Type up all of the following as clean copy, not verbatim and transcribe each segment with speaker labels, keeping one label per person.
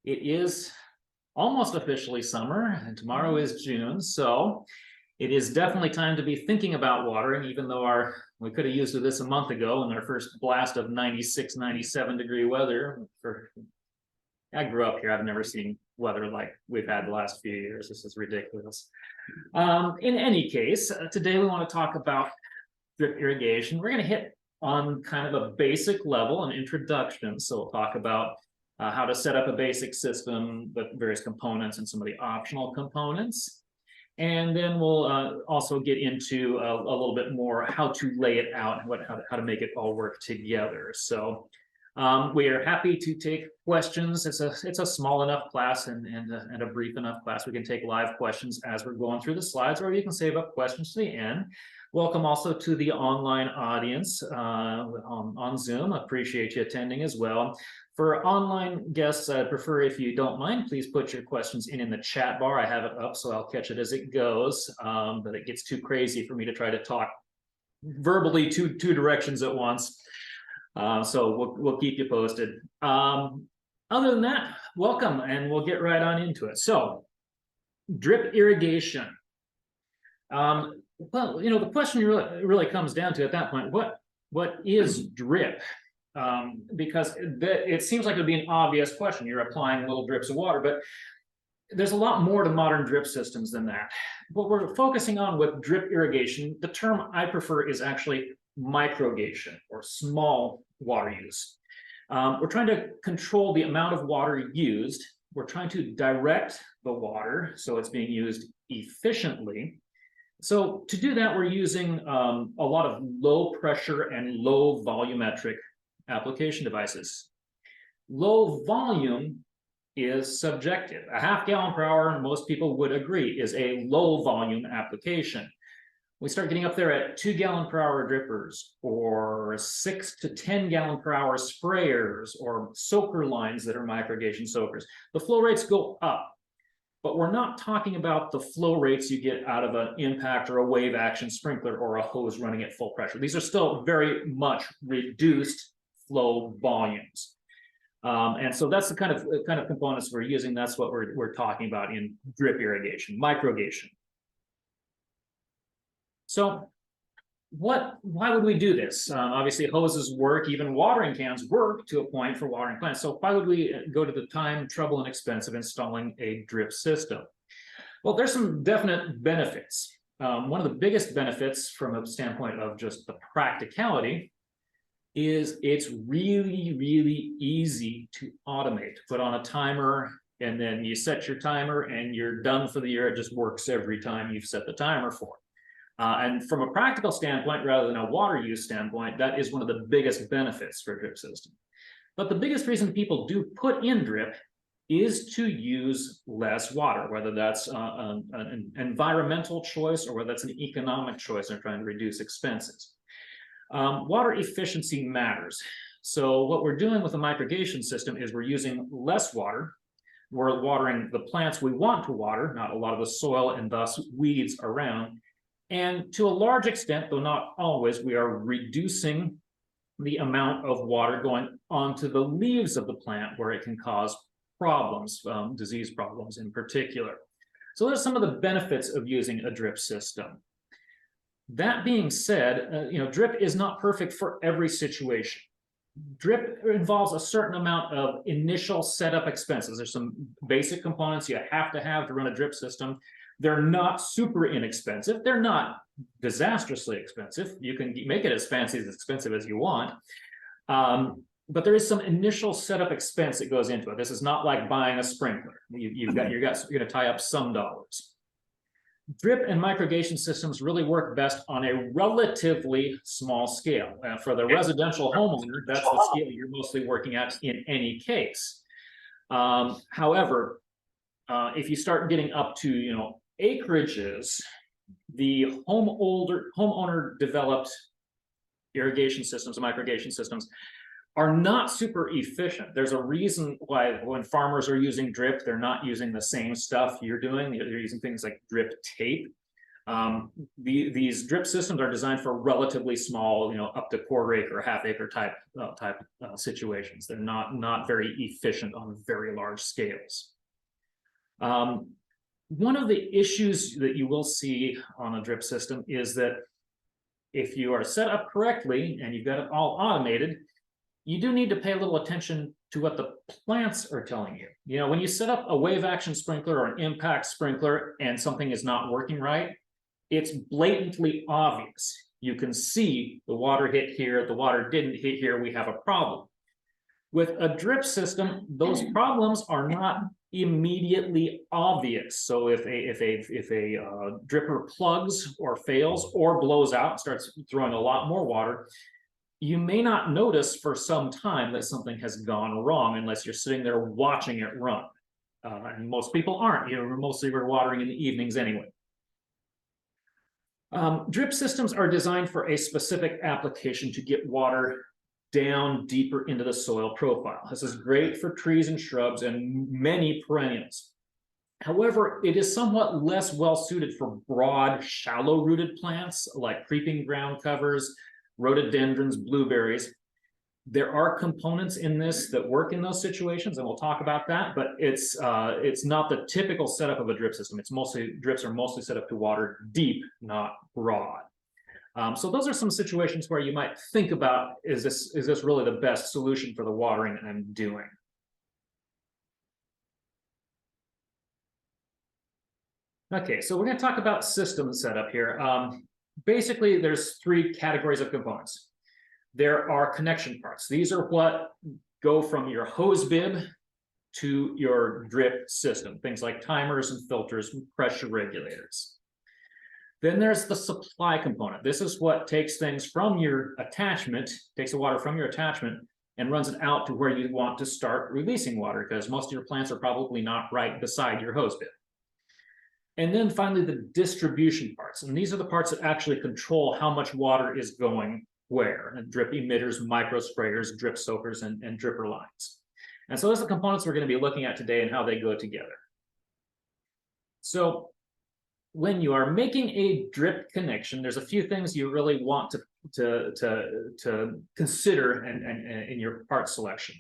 Speaker 1: It is almost officially summer, and tomorrow is June, so it is definitely time to be thinking about watering, even though we could have used this a month ago in our first blast of 96, 97-degree weather. I grew up here. I've never seen weather like we've had the last few years. This is ridiculous. In any case, today we want to talk about drip irrigation. We're going to hit on kind of a basic level, an introduction. So we'll talk about how to set up a basic system, the various components and some of the optional components. And then we'll also get into a little bit more how to lay it out and how to make it all work together. So we are happy to take questions. It's a small enough class and a brief enough class. We can take live questions as we're going through the slides, or you can save up questions to the end. Welcome also to the online audience on Zoom. Appreciate you attending as well. For online guests, I prefer, if you don't mind, please put your questions in the chat bar. I have it up, so I'll catch it as it goes. But it gets too crazy for me to try to talk verbally two directions at once. So we'll keep you posted. Other than that, welcome, and we'll get right on into it. So, drip irrigation. Well, you know, the question really comes down to at that point, what is drip? Because it seems like it would be an obvious question. You're applying little drips of water, but there's a lot more to modern drip systems than that. What we're focusing on with drip irrigation, the term I prefer is actually microgation, or small water use. We're trying to control the amount of water used. We're trying to direct the water so it's being used efficiently. So to do that, we're using a lot of low pressure and low volumetric application devices. Low volume is subjective. A half gallon per hour, most people would agree, is a low volume application. We start getting up there at 2 gallon per hour drippers, or 6 to 10 gallon per hour sprayers, or soaker lines that are microgation soakers. The flow rates go up. But we're not talking about the flow rates you get out of an impact or a wave action sprinkler or a hose running at full pressure. These are still very much reduced flow volumes. And so that's the kind of components we're using. That's what we're talking about in drip irrigation, microgation. So why would we do this? Obviously, hoses work, even watering cans work to a point for watering plants. So why would we go to the time, trouble, and expense of installing a drip system? Well, there's some definite benefits. One of the biggest benefits from a standpoint of just the practicality is it's really, really easy to automate. Put on a timer, and then you set your timer, and you're done for the year. It just works every time you've set the timer for. And from a practical standpoint, rather than a water use standpoint, that is one of the biggest benefits for a drip system. But the biggest reason people do put in drip is to use less water, whether that's an environmental choice or whether that's an economic choice. They're trying to reduce expenses. Water efficiency matters. So what we're doing with a microgation system is we're using less water. We're watering the plants we want to water, not a lot of the soil and thus weeds around. And to a large extent, though not always, we are reducing the amount of water going onto the leaves of the plant where it can cause problems, disease problems in particular. So there's some of the benefits of using a drip system. That being said, drip is not perfect for every situation. Drip involves a certain amount of initial setup expenses. There's some basic components you have to run a drip system. They're not super inexpensive. They're not disastrously expensive. You can make it as fancy as expensive as you want. But there is some initial setup expense that goes into it. This is not like buying a sprinkler. You're going to tie up some dollars. Drip and microgation systems really work best on a relatively small scale. For the residential homeowner, that's the scale you're mostly working at in any case. However, if you start getting up to acreages, the homeowner developed irrigation systems, microgation systems, are not super efficient. There's a reason why when farmers are using drip, they're not using the same stuff you're doing. They're using things like drip tape. These drip systems are designed for relatively small, up to quarter acre, half acre type situations. They're not very efficient on very large scales. One of the issues that you will see on a drip system is that if you are set up correctly and you've got it all automated, you do need to pay a little attention to what the plants are telling you. When you set up a wave action sprinkler or an impact sprinkler and something is not working right, it's blatantly obvious. You can see the water hit here, the water didn't hit here, we have a problem. With a drip system, those problems are not immediately obvious. So if a dripper plugs or fails or blows out, starts throwing a lot more water, you may not notice for some time that something has gone wrong unless you're sitting there watching it run. And most people aren't. Mostly we're watering in the evenings anyway. Drip systems are designed for a specific application to get water down deeper into the soil profile. This is great for trees and shrubs and many perennials. However, it is somewhat less well suited for broad, shallow-rooted plants like creeping ground covers, rhododendrons, blueberries. There are components in this that work in those situations, and we'll talk about that, but it's not the typical setup of a drip system. Drips are mostly set up to water deep, not broad. So those are some situations where you might think about, is this really the best solution for the watering I'm doing? Okay, so we're going to talk about system setup here. Basically, there's three categories of components. There are connection parts. These are what go from your hose bib to your drip system, things like timers and filters and pressure regulators. Then there's the supply component. This is what takes things from your attachment, takes the water from your attachment and runs it out to where you want to start releasing water, because most of your plants are probably not right beside your hose bib. And then finally, the distribution parts. And these are the parts that actually control how much water is going where. And drip emitters, micro sprayers, drip soakers, and dripper lines. And so those are the components we're going to be looking at today and how they go together. So when you are making a drip connection, there's a few things you really want to consider in your part selection.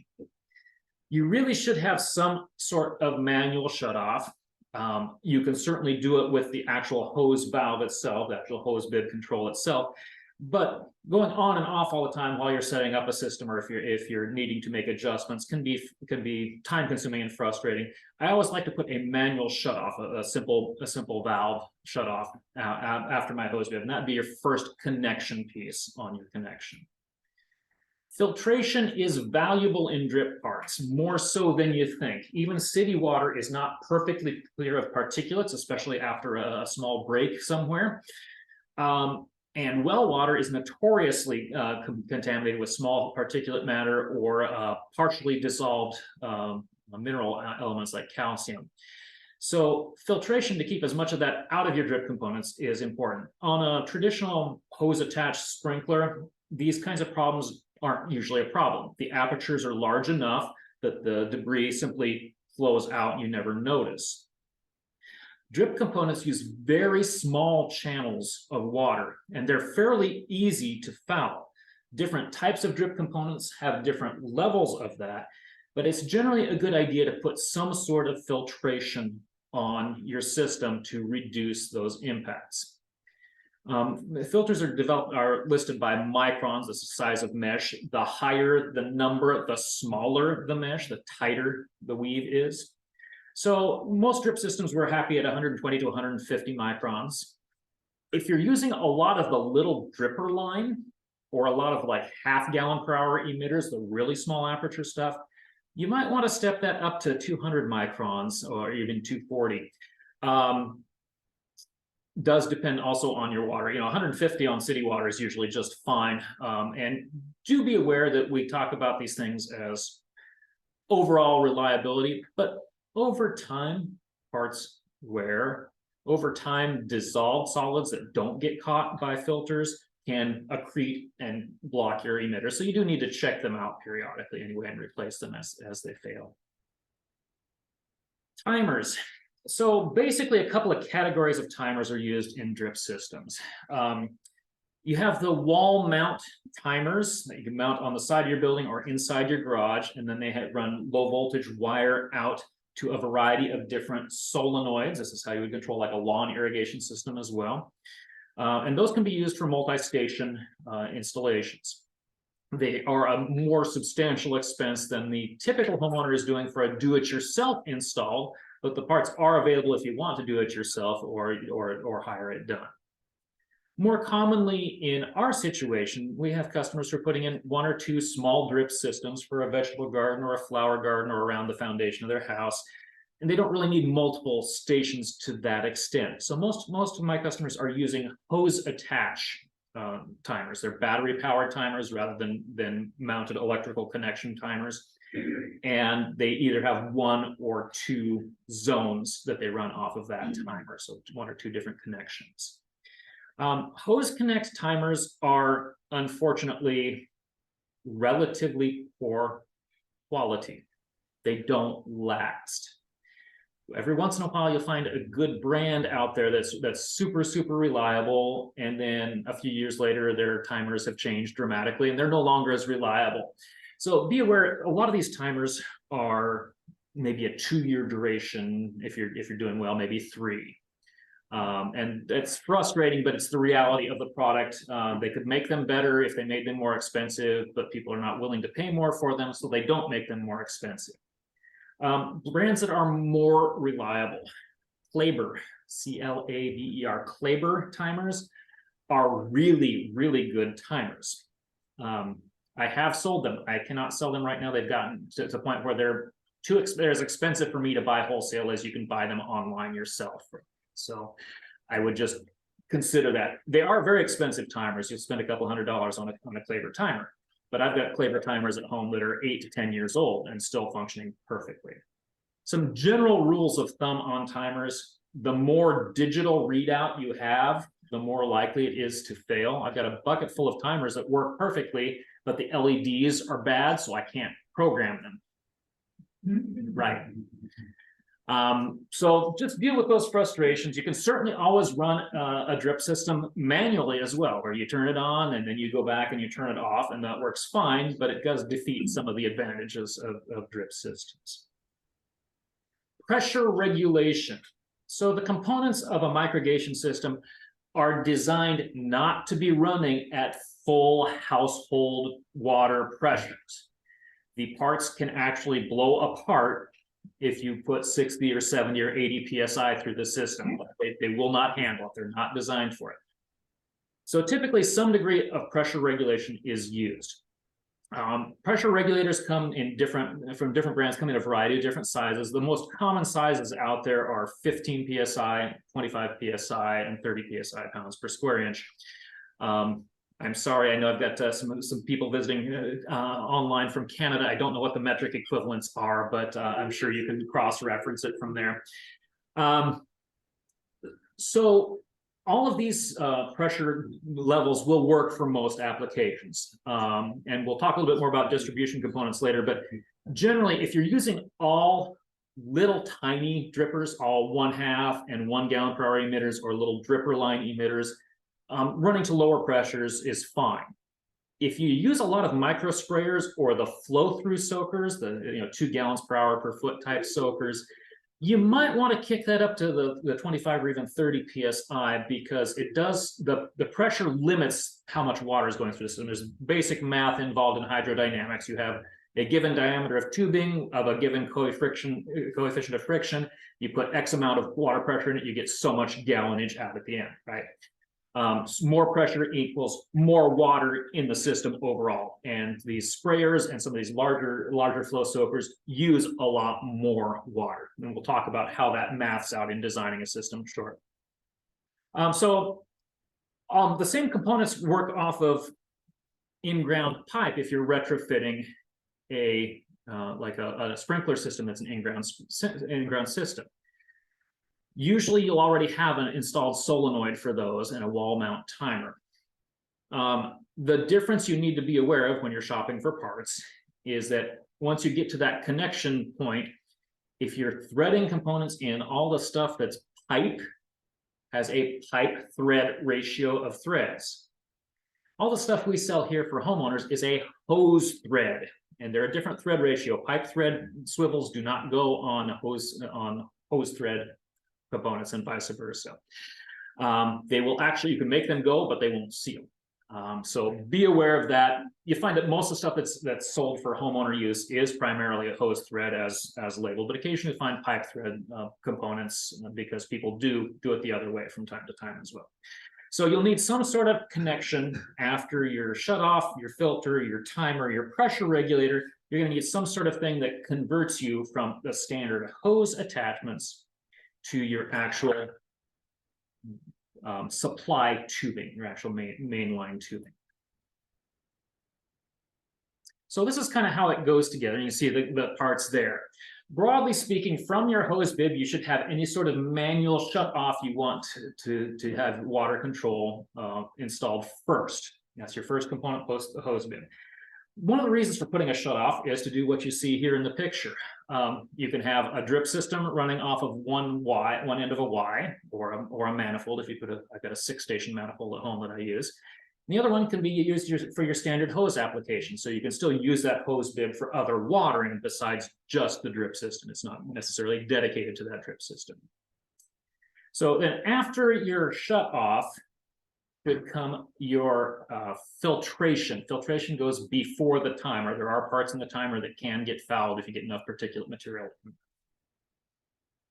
Speaker 1: You really should have some sort of manual shutoff. You can certainly do it with the actual hose valve itself, the actual hose bib control itself. But going on and off all the time while you're setting up a system, or if you're needing to make adjustments, can be time consuming and frustrating. I always like to put a manual shutoff, a simple valve shutoff after my hose bib, and that'd be your first connection piece on your connection. Filtration is valuable in drip parts, more so than you think. Even city water is not perfectly clear of particulates, especially after a small break somewhere. And well water is notoriously contaminated with small particulate matter or partially dissolved mineral elements like calcium. So filtration to keep as much of that out of your drip components is important. On a traditional hose-attached sprinkler, these kinds of problems aren't usually a problem. The apertures are large enough that the debris simply flows out and you never notice. Drip components use very small channels of water, and they're fairly easy to foul. Different types of drip components have different levels of that, but it's generally a good idea to put some sort of filtration on your system to reduce those impacts. The filters are listed by microns, that's the size of mesh. The higher the number, the smaller the mesh, the tighter the weave is. So most drip systems we're happy at 120 to 150 microns. If you're using a lot of the little dripper line or a lot of like half-gallon per hour emitters, the really small aperture stuff, you might want to step that up to 200 microns or even 240. Does depend also on your water. 150 on city water is usually just fine. And do be aware that we talk about these things as overall reliability, but over time, parts wear. Over time, dissolved solids that don't get caught by filters can accrete and block your emitter. So you do need to check them out periodically anyway and replace them as they fail. Timers. So basically, a couple of categories of timers are used in drip systems. You have the wall mount timers that you can mount on the side of your building or inside your garage, and then they run low voltage wire out to a variety of different solenoids. This is how you would control like a lawn irrigation system as well. And those can be used for multi-station installations. They are a more substantial expense than the typical homeowner is doing for a do-it-yourself install, but the parts are available if you want to do it yourself or hire it done. More commonly in our situation, we have customers who are putting in 1 or 2 small drip systems for a vegetable garden or a flower garden or around the foundation of their house, and they don't really need multiple stations to that extent. So most of my customers are using hose attach timers. They're battery powered timers rather than mounted electrical connection timers. And they either have 1 or 2 zones that they run off of that timer, so 1 or 2 different connections. Hose connect timers are unfortunately relatively poor quality. They don't last. Every once in a while, you'll find a good brand out there that's super reliable, and then a few years later, their timers have changed dramatically, and they're no longer as reliable. So be aware, a lot of these timers are maybe a 2-year duration if you're doing well, maybe 3. And it's frustrating, but it's the reality of the product. They could make them better if they made them more expensive, but people are not willing to pay more for them, so they don't make them more expensive. Brands that are more reliable, Klaber, C-L-A-B-E-R, Klaber timers are really good timers. I have sold them. I cannot sell them right now. They've gotten to the point where they're as expensive for me to buy wholesale as you can buy them online yourself. So I would just consider that. They are very expensive timers. You'll spend a couple $100s on a Klaber timer, but I've got Klaber timers at home that are 8 to 10 years old and still functioning perfectly. Some general rules of thumb on timers: the more digital readout you have, the more likely it is to fail. I've got a bucket full of timers that work perfectly, but the LEDs are bad, so I can't program them. Right. So just deal with those frustrations. You can certainly always run a drip system manually as well, where you turn it on and then you go back and you turn it off, and that works fine, but it does defeat some of the advantages of drip systems. Pressure regulation. So the components of a microgation system are designed not to be running at full household water pressures. The parts can actually blow apart if you put 60 or 70 or 80 psi through the system. They will not handle it. They're not designed for it. So typically some degree of pressure regulation is used. Pressure regulators come in from different brands, come in a variety of different sizes. The most common sizes out there are 15 psi, 25 psi, and 30 psi pounds per square inch. I'm sorry, I know I've got some people visiting online from Canada. I don't know what the metric equivalents are, but I'm sure you can cross-reference it from there. So all of these pressure levels will work for most applications. And we'll talk a little bit more about distribution components later, but generally, if you're using all little tiny drippers, all 1/2 and 1 gallon per hour emitters or little dripper line emitters, running to lower pressures is fine. If you use a lot of micro sprayers or the flow-through soakers, the 2 gallons per hour per foot type soakers, you might want to kick that up to the 25 or even 30 psi, because it does the pressure limits how much water is going through the system. There's basic math involved in hydrodynamics. You have a given diameter of tubing of a given coefficient of friction. You put X amount of water pressure in it, you get so much gallonage out at the end, right? More pressure equals more water in the system overall. And these sprayers and some of these larger flow soakers use a lot more water. And we'll talk about how that maths out in designing a system shortly. The same components work off of in-ground pipe if you're retrofitting like a sprinkler system that's an in-ground system. Usually you'll already have an installed solenoid for those and a wall mount timer. The difference you need to be aware of when you're shopping for parts is that once you get to that connection point, if you're threading components in, all the stuff that's pipe has a pipe thread ratio of threads. All the stuff we sell here for homeowners is a hose thread, and they're a different thread ratio. Pipe thread swivels do not go on hose thread components and vice versa. They will actually, you can make them go, but they won't seal. So be aware of that. You find that most of the stuff that's sold for homeowner use is primarily a hose thread as labeled, but occasionally you find pipe thread components because people do it the other way from time to time as well. So you'll need some sort of connection after your shutoff, your filter, your timer, your pressure regulator. You're going to need some sort of thing that converts you from the standard hose attachments to your actual supply tubing, your actual mainline tubing. So this is kind of how it goes together. You can see the parts there. Broadly speaking, from your hose bib, you should have any sort of manual shut off you want to have water control installed first. That's your first component post the hose bib. One of the reasons for putting a shut off is to do what you see here in the picture. You can have a drip system running off of one end of a Y, or a manifold. If you put I've got a 6-station manifold at home that I use. And the other one can be used for your standard hose application. So you can still use that hose bib for other watering besides just the drip system. It's not necessarily dedicated to that drip system. So then after your shut off would come your filtration. Filtration goes before the timer. There are parts in the timer that can get fouled if you get enough particulate material.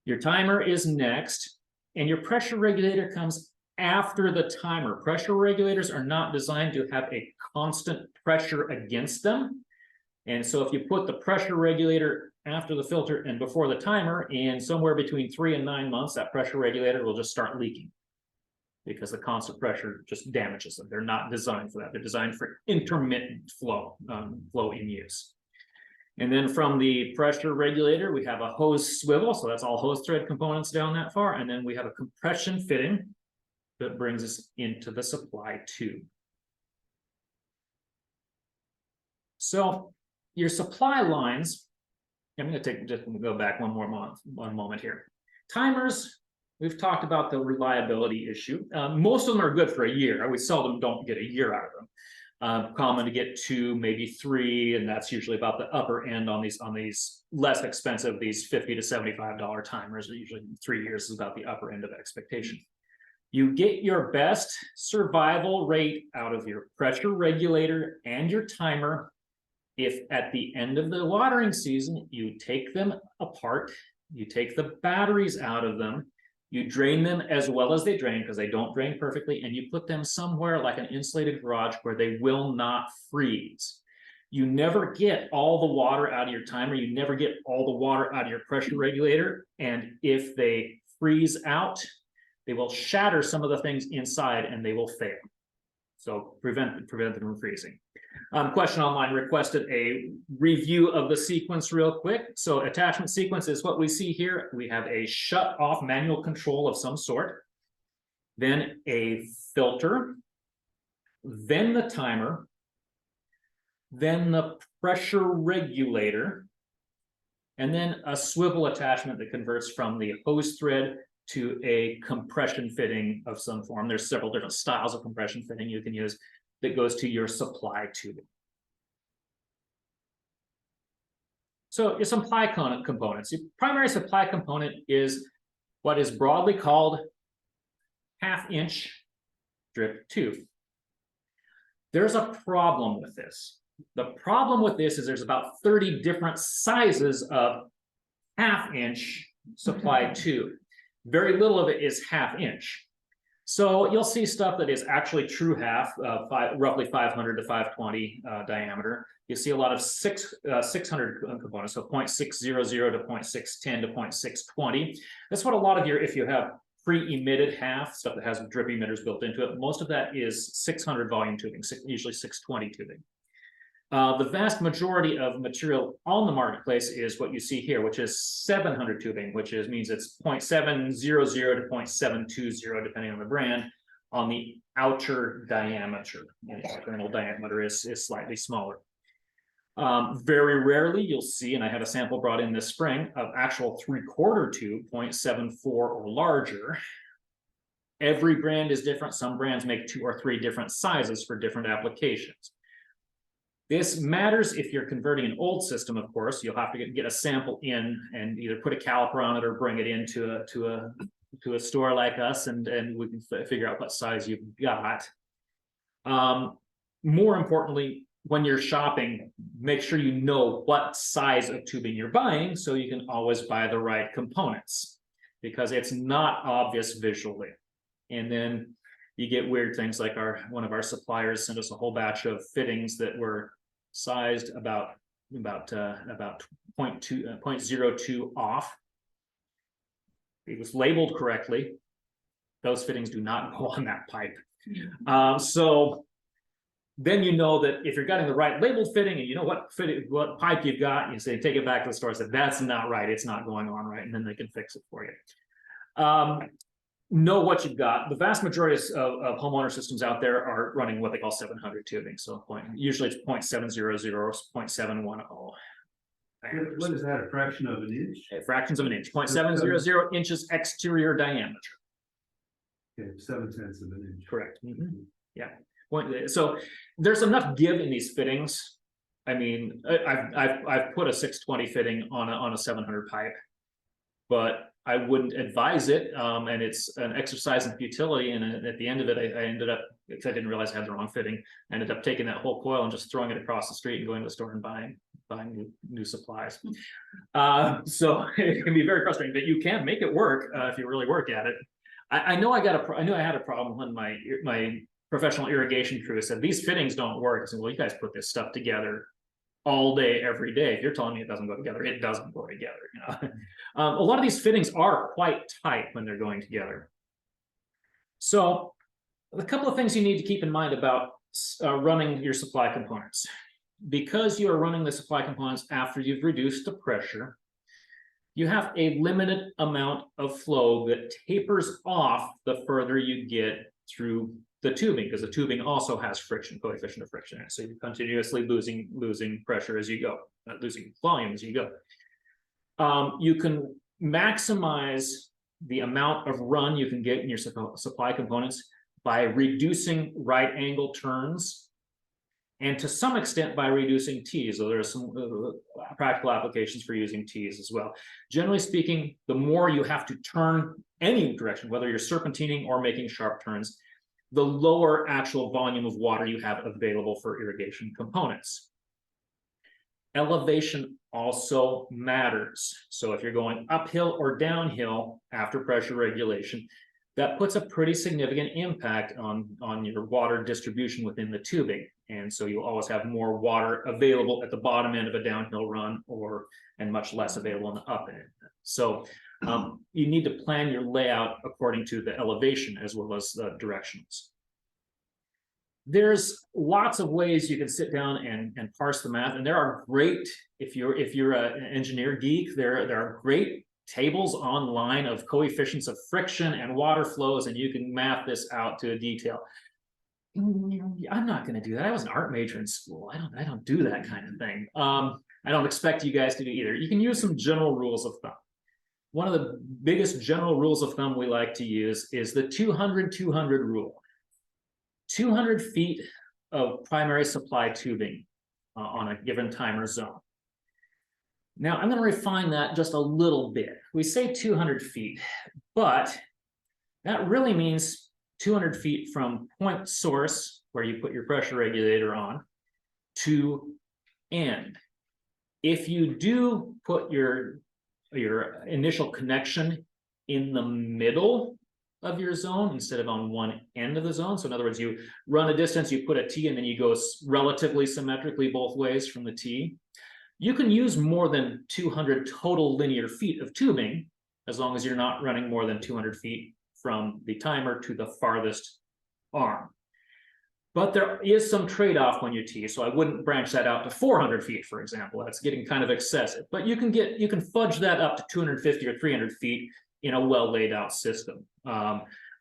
Speaker 1: Your timer is next, and your pressure regulator comes after the timer. Pressure regulators are not designed to have a constant pressure against them. And so if you put the pressure regulator after the filter and before the timer, in somewhere between 3 and 9 months, that pressure regulator will just start leaking, because the constant pressure just damages them. They're not designed for that. They're designed for intermittent flow in use. And then from the pressure regulator, we have a hose swivel. So that's all hose thread components down that far. And then we have a compression fitting that brings us into the supply tube. So your supply lines, I'm going to just go back one moment here. Timers, we've talked about the reliability issue. Most of them are good for a year. We seldom don't get a year out of them. Common to get 2, maybe 3, and that's usually about the upper end on these less expensive, these $50 to $75 timers. Usually 3 years is about the upper end of expectation. You get your best survival rate out of your pressure regulator and your timer if at the end of the watering season, you take them apart, you take the batteries out of them, you drain them as well as they drain, because they don't drain perfectly, and you put them somewhere like an insulated garage where they will not freeze. You never get all the water out of your timer, you never get all the water out of your pressure regulator, and if they freeze out, they will shatter some of the things inside and they will fail. So prevent them from freezing. Question online requested a review of the sequence real quick. So attachment sequence is what we see here. We have a shut off manual control of some sort, then a filter, then the timer, then the pressure regulator, and then a swivel attachment that converts from the hose thread to a compression fitting of some form. There's several different styles of compression fitting you can use that goes to your supply tubing. So your supply components. Your primary supply component is what is broadly called 1/2-inch drip tube. There's a problem with this. The problem with this is there's about 30 different sizes of 1/2-inch supply tube. Very little of it is 1/2-inch. So you'll see stuff that is actually true half, roughly 500 to 520 diameter. You see a lot of 600 components, so 0.600 to 0.610 to 0.620. That's what a lot of your, if you have pre-emitted half, stuff that has drip emitters built into it, most of that is 600 volume tubing, usually 620 tubing. The vast majority of material on the marketplace is what you see here, which is 700 tubing, which means it's 0.700 to 0.720, depending on the brand, on the outer diameter. And the internal diameter is slightly smaller. Very rarely you'll see, and I had a sample brought in this spring of actual 3/4 tube, 0.74 or larger. Every brand is different. Some brands make 2 or 3 different sizes for different applications. This matters if you're converting an old system, of course. You'll have to get a sample in and either put a caliper on it or bring it into a store like us, and we can figure out what size you've got. More importantly, when you're shopping, make sure you know what size of tubing you're buying so you can always buy the right components, because it's not obvious visually. And then you get weird things like one of our suppliers sent us a whole batch of fittings that were sized about 0.02 off. It was labeled correctly. Those fittings do not go on that pipe. So then you know that if you're getting the right labeled fitting and you know what pipe you've got, you say, take it back to the store and say, that's not right, it's not going on right, and then they can fix it for you. Know what you've got. The vast majority of homeowner systems out there are running what they call 700 tubing. So usually it's 0.700 or 0.710.
Speaker 2: What is that, a fraction of an inch?
Speaker 1: Fractions of an inch, 0.700 inches exterior diameter.
Speaker 2: Okay, 7/10 of an inch.
Speaker 1: Correct. Mm-hmm. Yeah. So there's enough give in these fittings. I mean, I've put a 620 fitting on a 700 pipe, but I wouldn't advise it. And it's an exercise in futility. And at the end of it, I ended up, because I didn't realize I had the wrong fitting, I ended up taking that whole coil and just throwing it across the street and going to the store and buying new supplies. So it can be very frustrating, but you can make it work if you really work at it. I know I had a problem when my professional irrigation crew said these fittings don't work. I said, well, you guys put this stuff together all day, every day. If you're telling me it doesn't go together, it doesn't go together. You know? A lot of these fittings are quite tight when they're going together. So a couple of things you need to keep in mind about running your supply components. Because you are running the supply components after you've reduced the pressure, you have a limited amount of flow that tapers off the further you get through the tubing, because the tubing also has friction, coefficient of friction in it. So you're continuously losing pressure as you go, losing volume as you go. You can maximize the amount of run you can get in your supply components by reducing right angle turns, and to some extent by reducing T's. So there are some practical applications for using T's as well. Generally speaking, the more you have to turn any direction, whether you're serpentining or making sharp turns, the lower actual volume of water you have available for irrigation components. Elevation also matters. So if you're going uphill or downhill after pressure regulation, that puts a pretty significant impact on your water distribution within the tubing. And so you'll always have more water available at the bottom end of a downhill run, and much less available on the up end. So you need to plan your layout according to the elevation as well as the directionals. There's lots of ways you can sit down and parse the math, and there are great, if you're an engineer geek, there are great tables online of coefficients of friction and water flows, and you can map this out to a detail. I'm not going to do that. I was an art major in school. I don't do that kind of thing. I don't expect you guys to do either. You can use some general rules of thumb. One of the biggest general rules of thumb we like to use is the 200-200 rule. 200 feet of primary supply tubing on a given timer zone. Now, I'm going to refine that just a little bit. We say 200 feet, but that really means 200 feet from point source, where you put your pressure regulator on, to end. If you do put your initial connection in the middle of your zone instead of on one end of the zone, so in other words, you run a distance, you put a T, and then you go relatively symmetrically both ways from the T, you can use more than 200 total linear feet of tubing, as long as you're not running more than 200 feet from the timer to the farthest arm. But there is some trade-off when you T, so I wouldn't branch that out to 400 feet, for example. That's getting kind of excessive. But you can fudge that up to 250 or 300 feet in a well laid out system.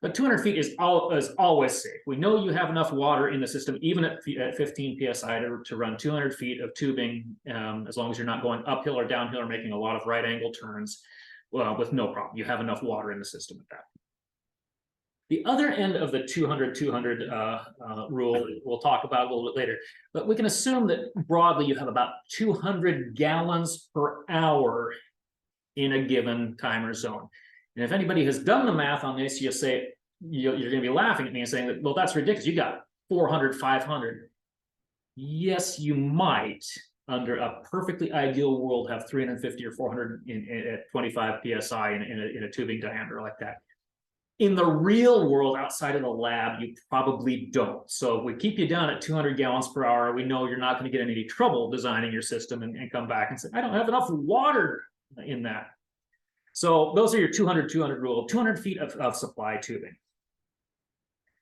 Speaker 1: But 200 feet is always safe. We know you have enough water in the system, even at 15 psi, to run 200 feet of tubing, as long as you're not going uphill or downhill or making a lot of right angle turns, with no problem. You have enough water in the system at that. The other end of the 200-200 rule, we'll talk about a little bit later, but we can assume that broadly you have about 200 gallons per hour in a given timer zone. And if anybody has done the math on this, you'll say, you're going to be laughing at me and saying that, well, that's ridiculous. You got 400, 500. Yes, you might, under a perfectly ideal world, have 350 or 400 at 25 psi in a tubing diameter like that. In the real world, outside of the lab, you probably don't. So if we keep you down at 200 gallons per hour, we know you're not going to get in any trouble designing your system and come back and say, I don't have enough water in that. So those are your 200-200 rule, 200 feet of supply tubing.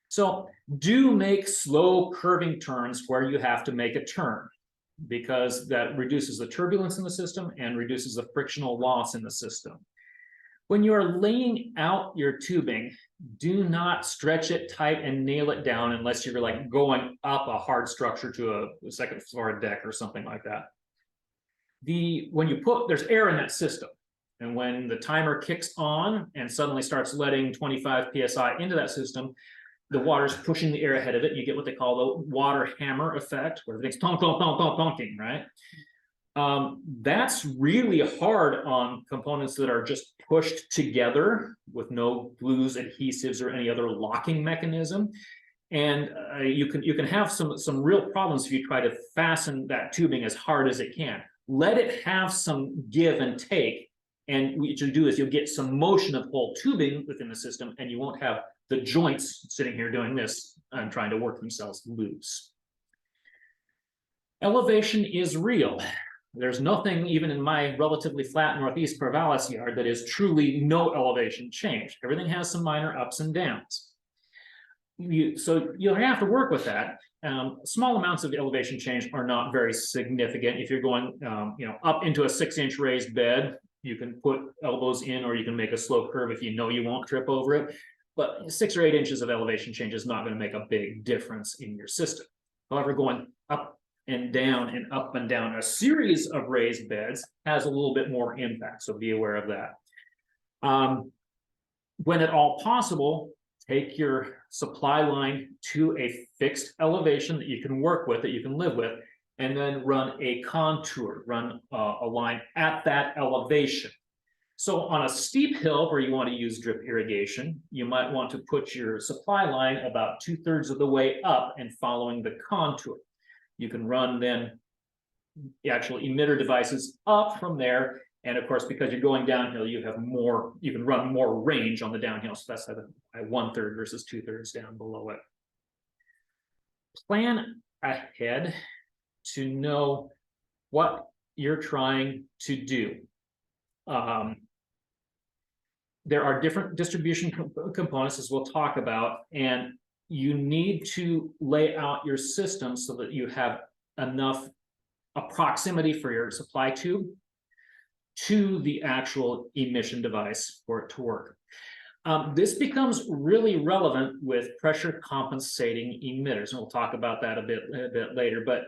Speaker 1: So do make slow curving turns where you have to make a turn, because that reduces the turbulence in the system and reduces the frictional loss in the system. When you're laying out your tubing, do not stretch it tight and nail it down unless you're like going up a hard structure to a second floor deck or something like that. When you there's air in that system. And when the timer kicks on and suddenly starts letting 25 psi into that system, the water's pushing the air ahead of it. You get what they call the water hammer effect, where everything's tonk, tonk, tonk, tonk, tonking, right? That's really hard on components that are just pushed together with no glues, adhesives, or any other locking mechanism. And you can have some real problems if you try to fasten that tubing as hard as it can. Let it have some give and take. And what you'll do is you'll get some motion of whole tubing within the system, and you won't have the joints sitting here doing this and trying to work themselves loose. Elevation is real. There's nothing, even in my relatively flat Northeast Corvallis yard, that is truly no elevation change. Everything has some minor ups and downs. So you'll have to work with that. Small amounts of elevation change are not very significant. If you're going up into a 6-inch raised bed, you can put elbows in, or you can make a slow curve if you know you won't trip over it. But 6 or 8 inches of elevation change is not going to make a big difference in your system. However, going up and down and up and down a series of raised beds has a little bit more impact, so be aware of that. When at all possible, take your supply line to a fixed elevation that you can work with, that you can live with, and then run a contour, run a line at that elevation. So on a steep hill where you want to use drip irrigation, you might want to put your supply line about 2/3 of the way up and following the contour. You can run then the actual emitter devices up from there. And of course, because you're going downhill, you can run more range on the downhill. So that's at 1/3 versus 2/3 down below it. Plan ahead to know what you're trying to do. There are different distribution components, as we'll talk about, and you need to lay out your system so that you have enough proximity for your supply tube to the actual emission device for it to work. This becomes really relevant with pressure compensating emitters, and we'll talk about that a bit later. But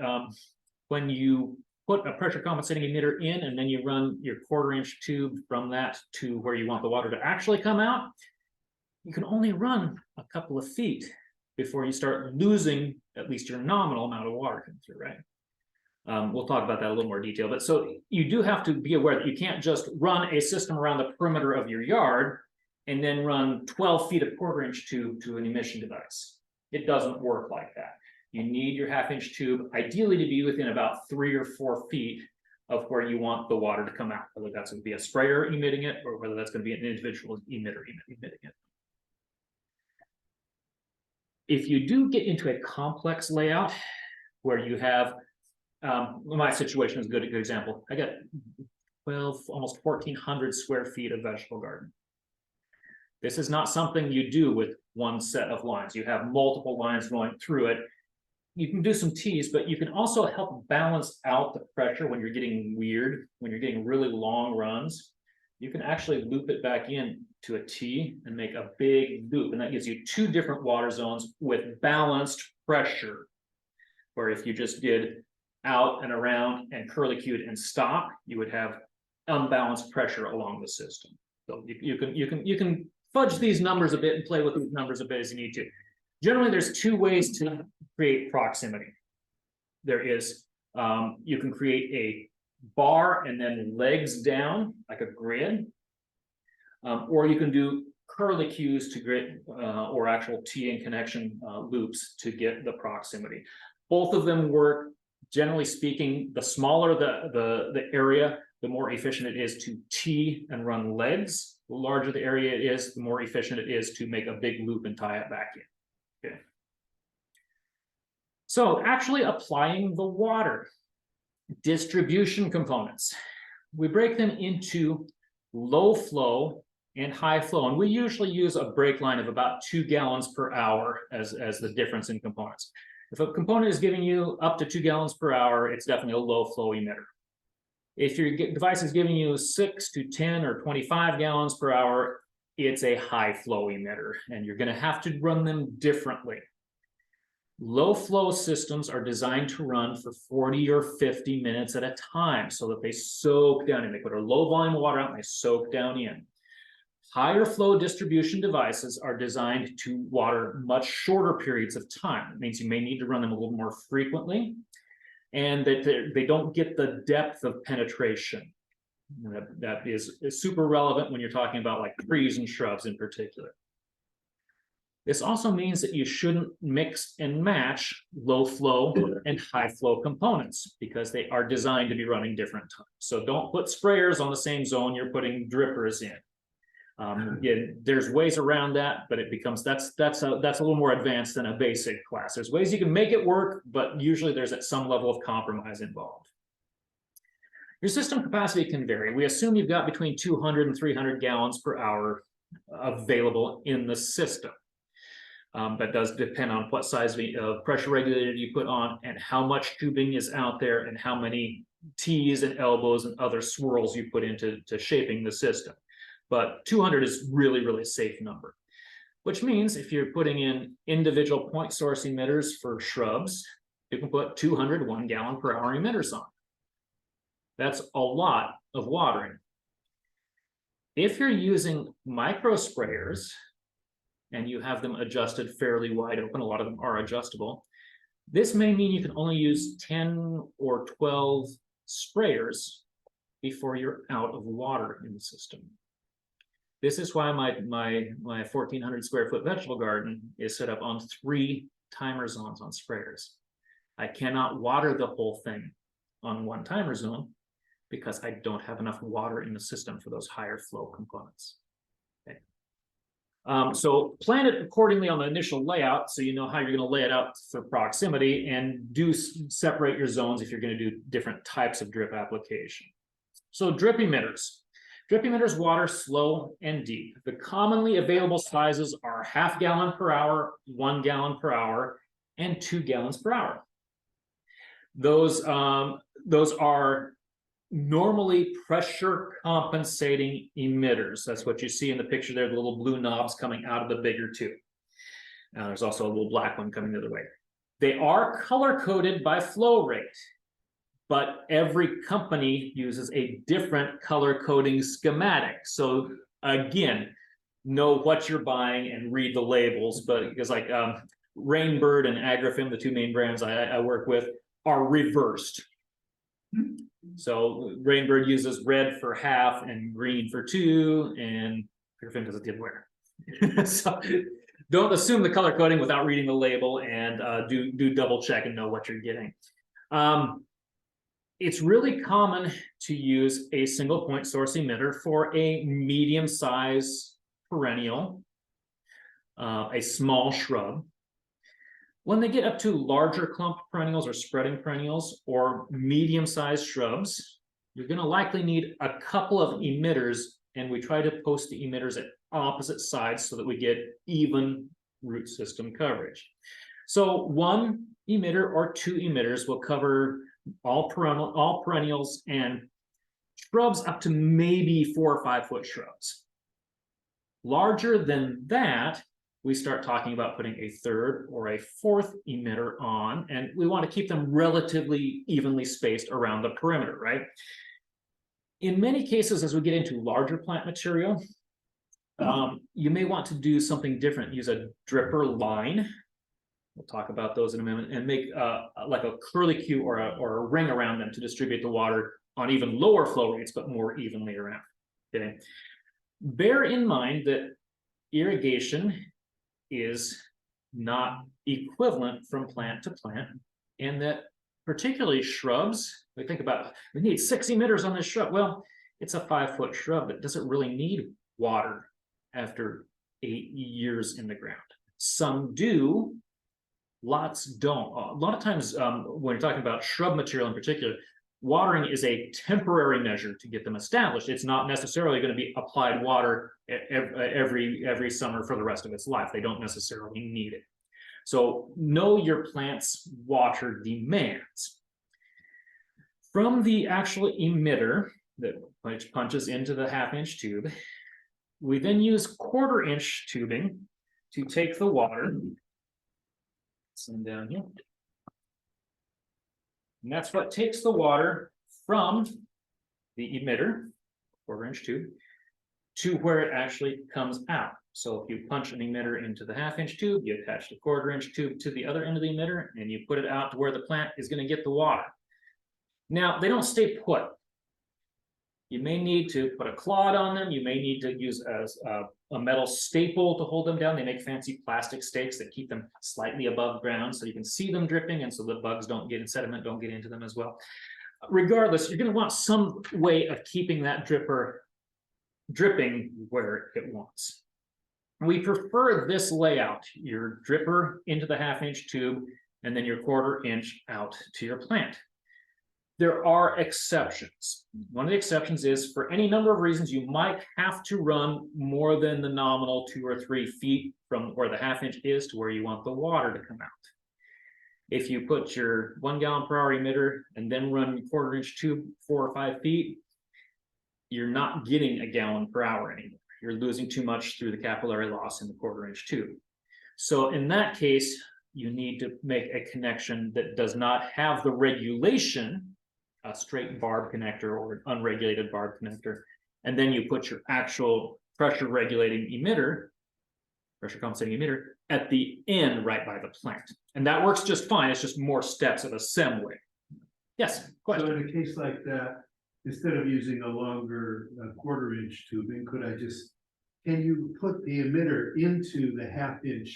Speaker 1: when you put a pressure compensating emitter in and then you run your 1/4-inch tube from that to where you want the water to actually come out, you can only run a couple of feet before you start losing at least your nominal amount of water coming through, right? We'll talk about that in a little more detail. But so you do have to be aware that you can't just run a system around the perimeter of your yard and then run 12 feet of 1/4-inch tube to an emission device. It doesn't work like that. You need your 1/2-inch tube, ideally, to be within about 3 or 4 feet of where you want the water to come out, whether that's going to be a sprayer emitting it or whether that's going to be an individual emitter emitting it. If you do get into a complex layout where you have, my situation is a good example. I got 12, almost 1,400 square feet of vegetable garden. This is not something you do with one set of lines. You have multiple lines going through it. You can do some tees, but you can also help balance out the pressure when you're getting weird, when you're getting really long runs. you can actually loop it back in to a T and make a big loop. And that gives you two different water zones with balanced pressure. Where if you just did out and around and curlicued and stop, you would have unbalanced pressure along the system. So you can fudge these numbers a bit and play with these numbers a bit as you need to. Generally, there's two ways to create proximity. There is, you can create a bar and then legs down like a grid, or you can do curlicues to grid or actual T and connection loops to get the proximity. Both of them work. Generally speaking, the smaller the area, the more efficient it is to T and run legs. The larger the area it is, the more efficient it is to make a big loop and tie it back in. Okay. So actually applying the water distribution components, we break them into low flow and high flow, and we usually use a break line of about 2 gallons per hour as the difference in components. If a component is giving you up to 2 gallons per hour, it's definitely a low flow emitter. If your device is giving you 6 to 10 or 25 gallons per hour, it's a high flow emitter, and you're going to have to run them differently. Low flow systems are designed to run for 40 or 50 minutes at a time so that they soak down in. They put a low volume of water out and they soak down in. Higher flow distribution devices are designed to water much shorter periods of time. It means you may need to run them a little more frequently, and that they don't get the depth of penetration. That is super relevant when you're talking about like trees and shrubs in particular. This also means that you shouldn't mix and match low flow and high flow components because they are designed to be running different times. So don't put sprayers on the same zone you're putting drippers in. Again, there's ways around that, but it becomes that's a little more advanced than a basic class. There's ways you can make it work, but usually there's at some level of compromise involved. Your system capacity can vary. We assume you've got between 200 and 300 gallons per hour available in the system. That does depend on what size of pressure regulator you put on and how much tubing is out there and how many T's and elbows and other swirls you put into shaping the system. But 200 is really, really safe number, which means if you're putting in individual point source emitters for shrubs, you can put 200 1 gallon per hour emitters on. That's a lot of watering. If you're using micro sprayers and you have them adjusted fairly wide open, a lot of them are adjustable, this may mean you can only use 10 or 12 sprayers before you're out of water in the system. This is why my 1,400 square foot vegetable garden is set up on 3 timer zones on sprayers. I cannot water the whole thing on 1 timer zone because I don't have enough water in the system for those higher flow components. Okay. So plan it accordingly on the initial layout so you know how you're going to lay it out for proximity, and do separate your zones if you're going to do different types of drip application. So drip emitters. Drip emitters water slow and deep. The commonly available sizes are 0.5 gallon per hour, 1 gallon per hour, and 2 gallons per hour. Those are normally pressure compensating emitters. That's what you see in the picture there, the little blue knobs coming out of the bigger tube. There's also a little black one coming the other way. They are color coded by flow rate, but every company uses a different color coding schematic. So again, know what you're buying and read the labels, but because like Rainbird and Agrifem, the 2 main brands I work with, are reversed. So Rainbird uses red for 1/2 and green for 2, and Agrifem does it the other way. So don't assume the color coding without reading the label, and do double check and know what you're getting. It's really common to use a single point source emitter for a medium size perennial, a small shrub. When they get up to larger clump perennials or spreading perennials or medium sized shrubs, you're going to likely need a couple of emitters, and we try to post the emitters at opposite sides so that we get even root system coverage. So 1 emitter or 2 emitters will cover all perennials and shrubs up to maybe 4 or 5 foot shrubs. Larger than that, we start talking about putting a third or a fourth emitter on, and we want to keep them relatively evenly spaced around the perimeter, right? In many cases, as we get into larger plant material, you may want to do something different. Use a dripper line. We'll talk about those in a minute, and make like a curlicue or a ring around them to distribute the water on even lower flow rates, but more evenly around. Okay. Bear in mind that irrigation is not equivalent from plant to plant, and that particularly shrubs, we think about, we need 6 emitters on this shrub. Well, it's a 5 foot shrub that doesn't really need water after 8 years in the ground. Some do, lots don't. A lot of times when you're talking about shrub material in particular, watering is a temporary measure to get them established. It's not necessarily going to be applied water every summer for the rest of its life. They don't necessarily need it. So know your plant's water demands. From the actual emitter that punches into the 1/2-inch tube, we then use 1/4-inch tubing to take the water. Send down here. And that's what takes the water from the emitter, 1/4-inch tube, to where it actually comes out. So if you punch an emitter into the 1/2-inch tube, you attach the 1/4-inch tube to the other end of the emitter, and you put it out to where the plant is going to get the water. Now, they don't stay put. You may need to put a clod on them. You may need to use a metal staple to hold them down. They make fancy plastic stakes that keep them slightly above ground so you can see them dripping, and so the bugs don't get in, sediment don't get into them as well. Regardless, you're going to want some way of keeping that dripper dripping where it wants. We prefer this layout: your dripper into the 1/2-inch tube, and then your 1/4-inch out to your plant. There are exceptions. One of the exceptions is, for any number of reasons, you might have to run more than the nominal 2 or 3 feet from where the 1/2-inch is to where you want the water to come out. If you put your 1 gallon per hour emitter and then run 1/4-inch tube 4 or 5 feet, you're not getting a gallon per hour anymore. You're losing too much through the capillary loss in the 1/4-inch tube. So in that case, you need to make a connection that does not have the regulation, a straight barb connector or an unregulated barb connector, and then you put your actual pressure regulating emitter, pressure compensating emitter, at the end right by the plant. And that works just fine. It's just more steps of assembly. Yes, question.
Speaker 2: So in a case like that, instead of using a longer 1/4-inch tubing, can you put the emitter into the 1/2-inch,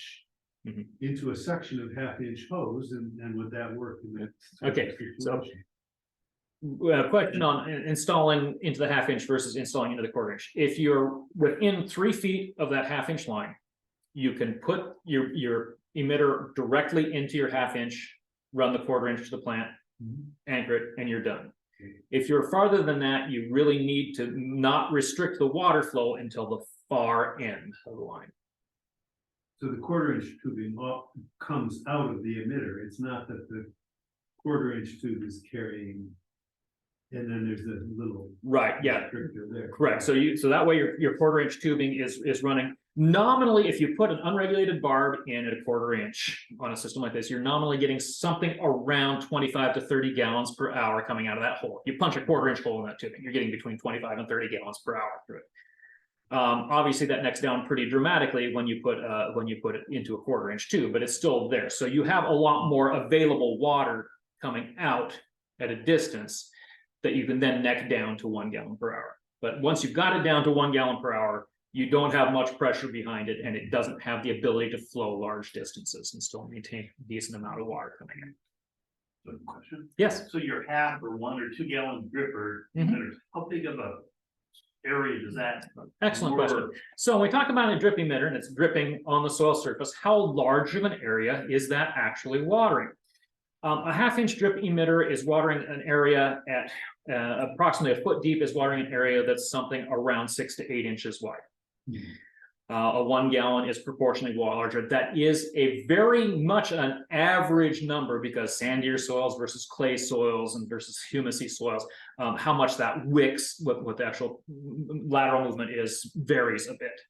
Speaker 2: into a section of 1/2-inch hose, and would that work in that?
Speaker 1: Okay, so question on installing into the 1/2-inch versus installing into the 1/4-inch. If you're within 3 feet of that 1/2-inch line, you can put your emitter directly into your 1/2-inch, run the 1/4-inch to the plant, anchor it, and you're done. If you're farther than that, you really need to not restrict the water flow until the far end of the line.
Speaker 2: So the 1/4-inch tubing comes out of the emitter. It's not that the 1/4-inch tube is carrying, and then there's a little
Speaker 1: right, yeah,
Speaker 2: there.
Speaker 1: correct. So that way your 1/4-inch tubing is running. Nominally, if you put an unregulated barb in at a 1/4-inch on a system like this, you're nominally getting something around 25 to 30 gallons per hour coming out of that hole. You punch a 1/4-inch hole in that tubing, you're getting between 25 and 30 gallons per hour through it. Obviously that necks down pretty dramatically when you put it into a 1/4-inch tube, but it's still there. So you have a lot more available water coming out at a distance that you can then neck down to 1 gallon per hour. But once you've got it down to 1 gallon per hour, you don't have much pressure behind it, and it doesn't have the ability to flow large distances and still maintain a decent amount of water coming in.
Speaker 3: Good question.
Speaker 1: Yes.
Speaker 3: So your 1/2 or 1 or 2 gallon dripper, how big of a area does that?
Speaker 1: Excellent question. So when we talk about a drip emitter and it's dripping on the soil surface, how large of an area is that actually watering? A 1/2-inch drip emitter is watering an area at approximately a foot deep, is watering an area that's something around 6 to 8 inches wide. A 1 gallon is proportionally larger. That is a very much an average number because sandier soils versus clay soils and versus humusy soils, how much that wicks, what the actual lateral movement is, varies a bit.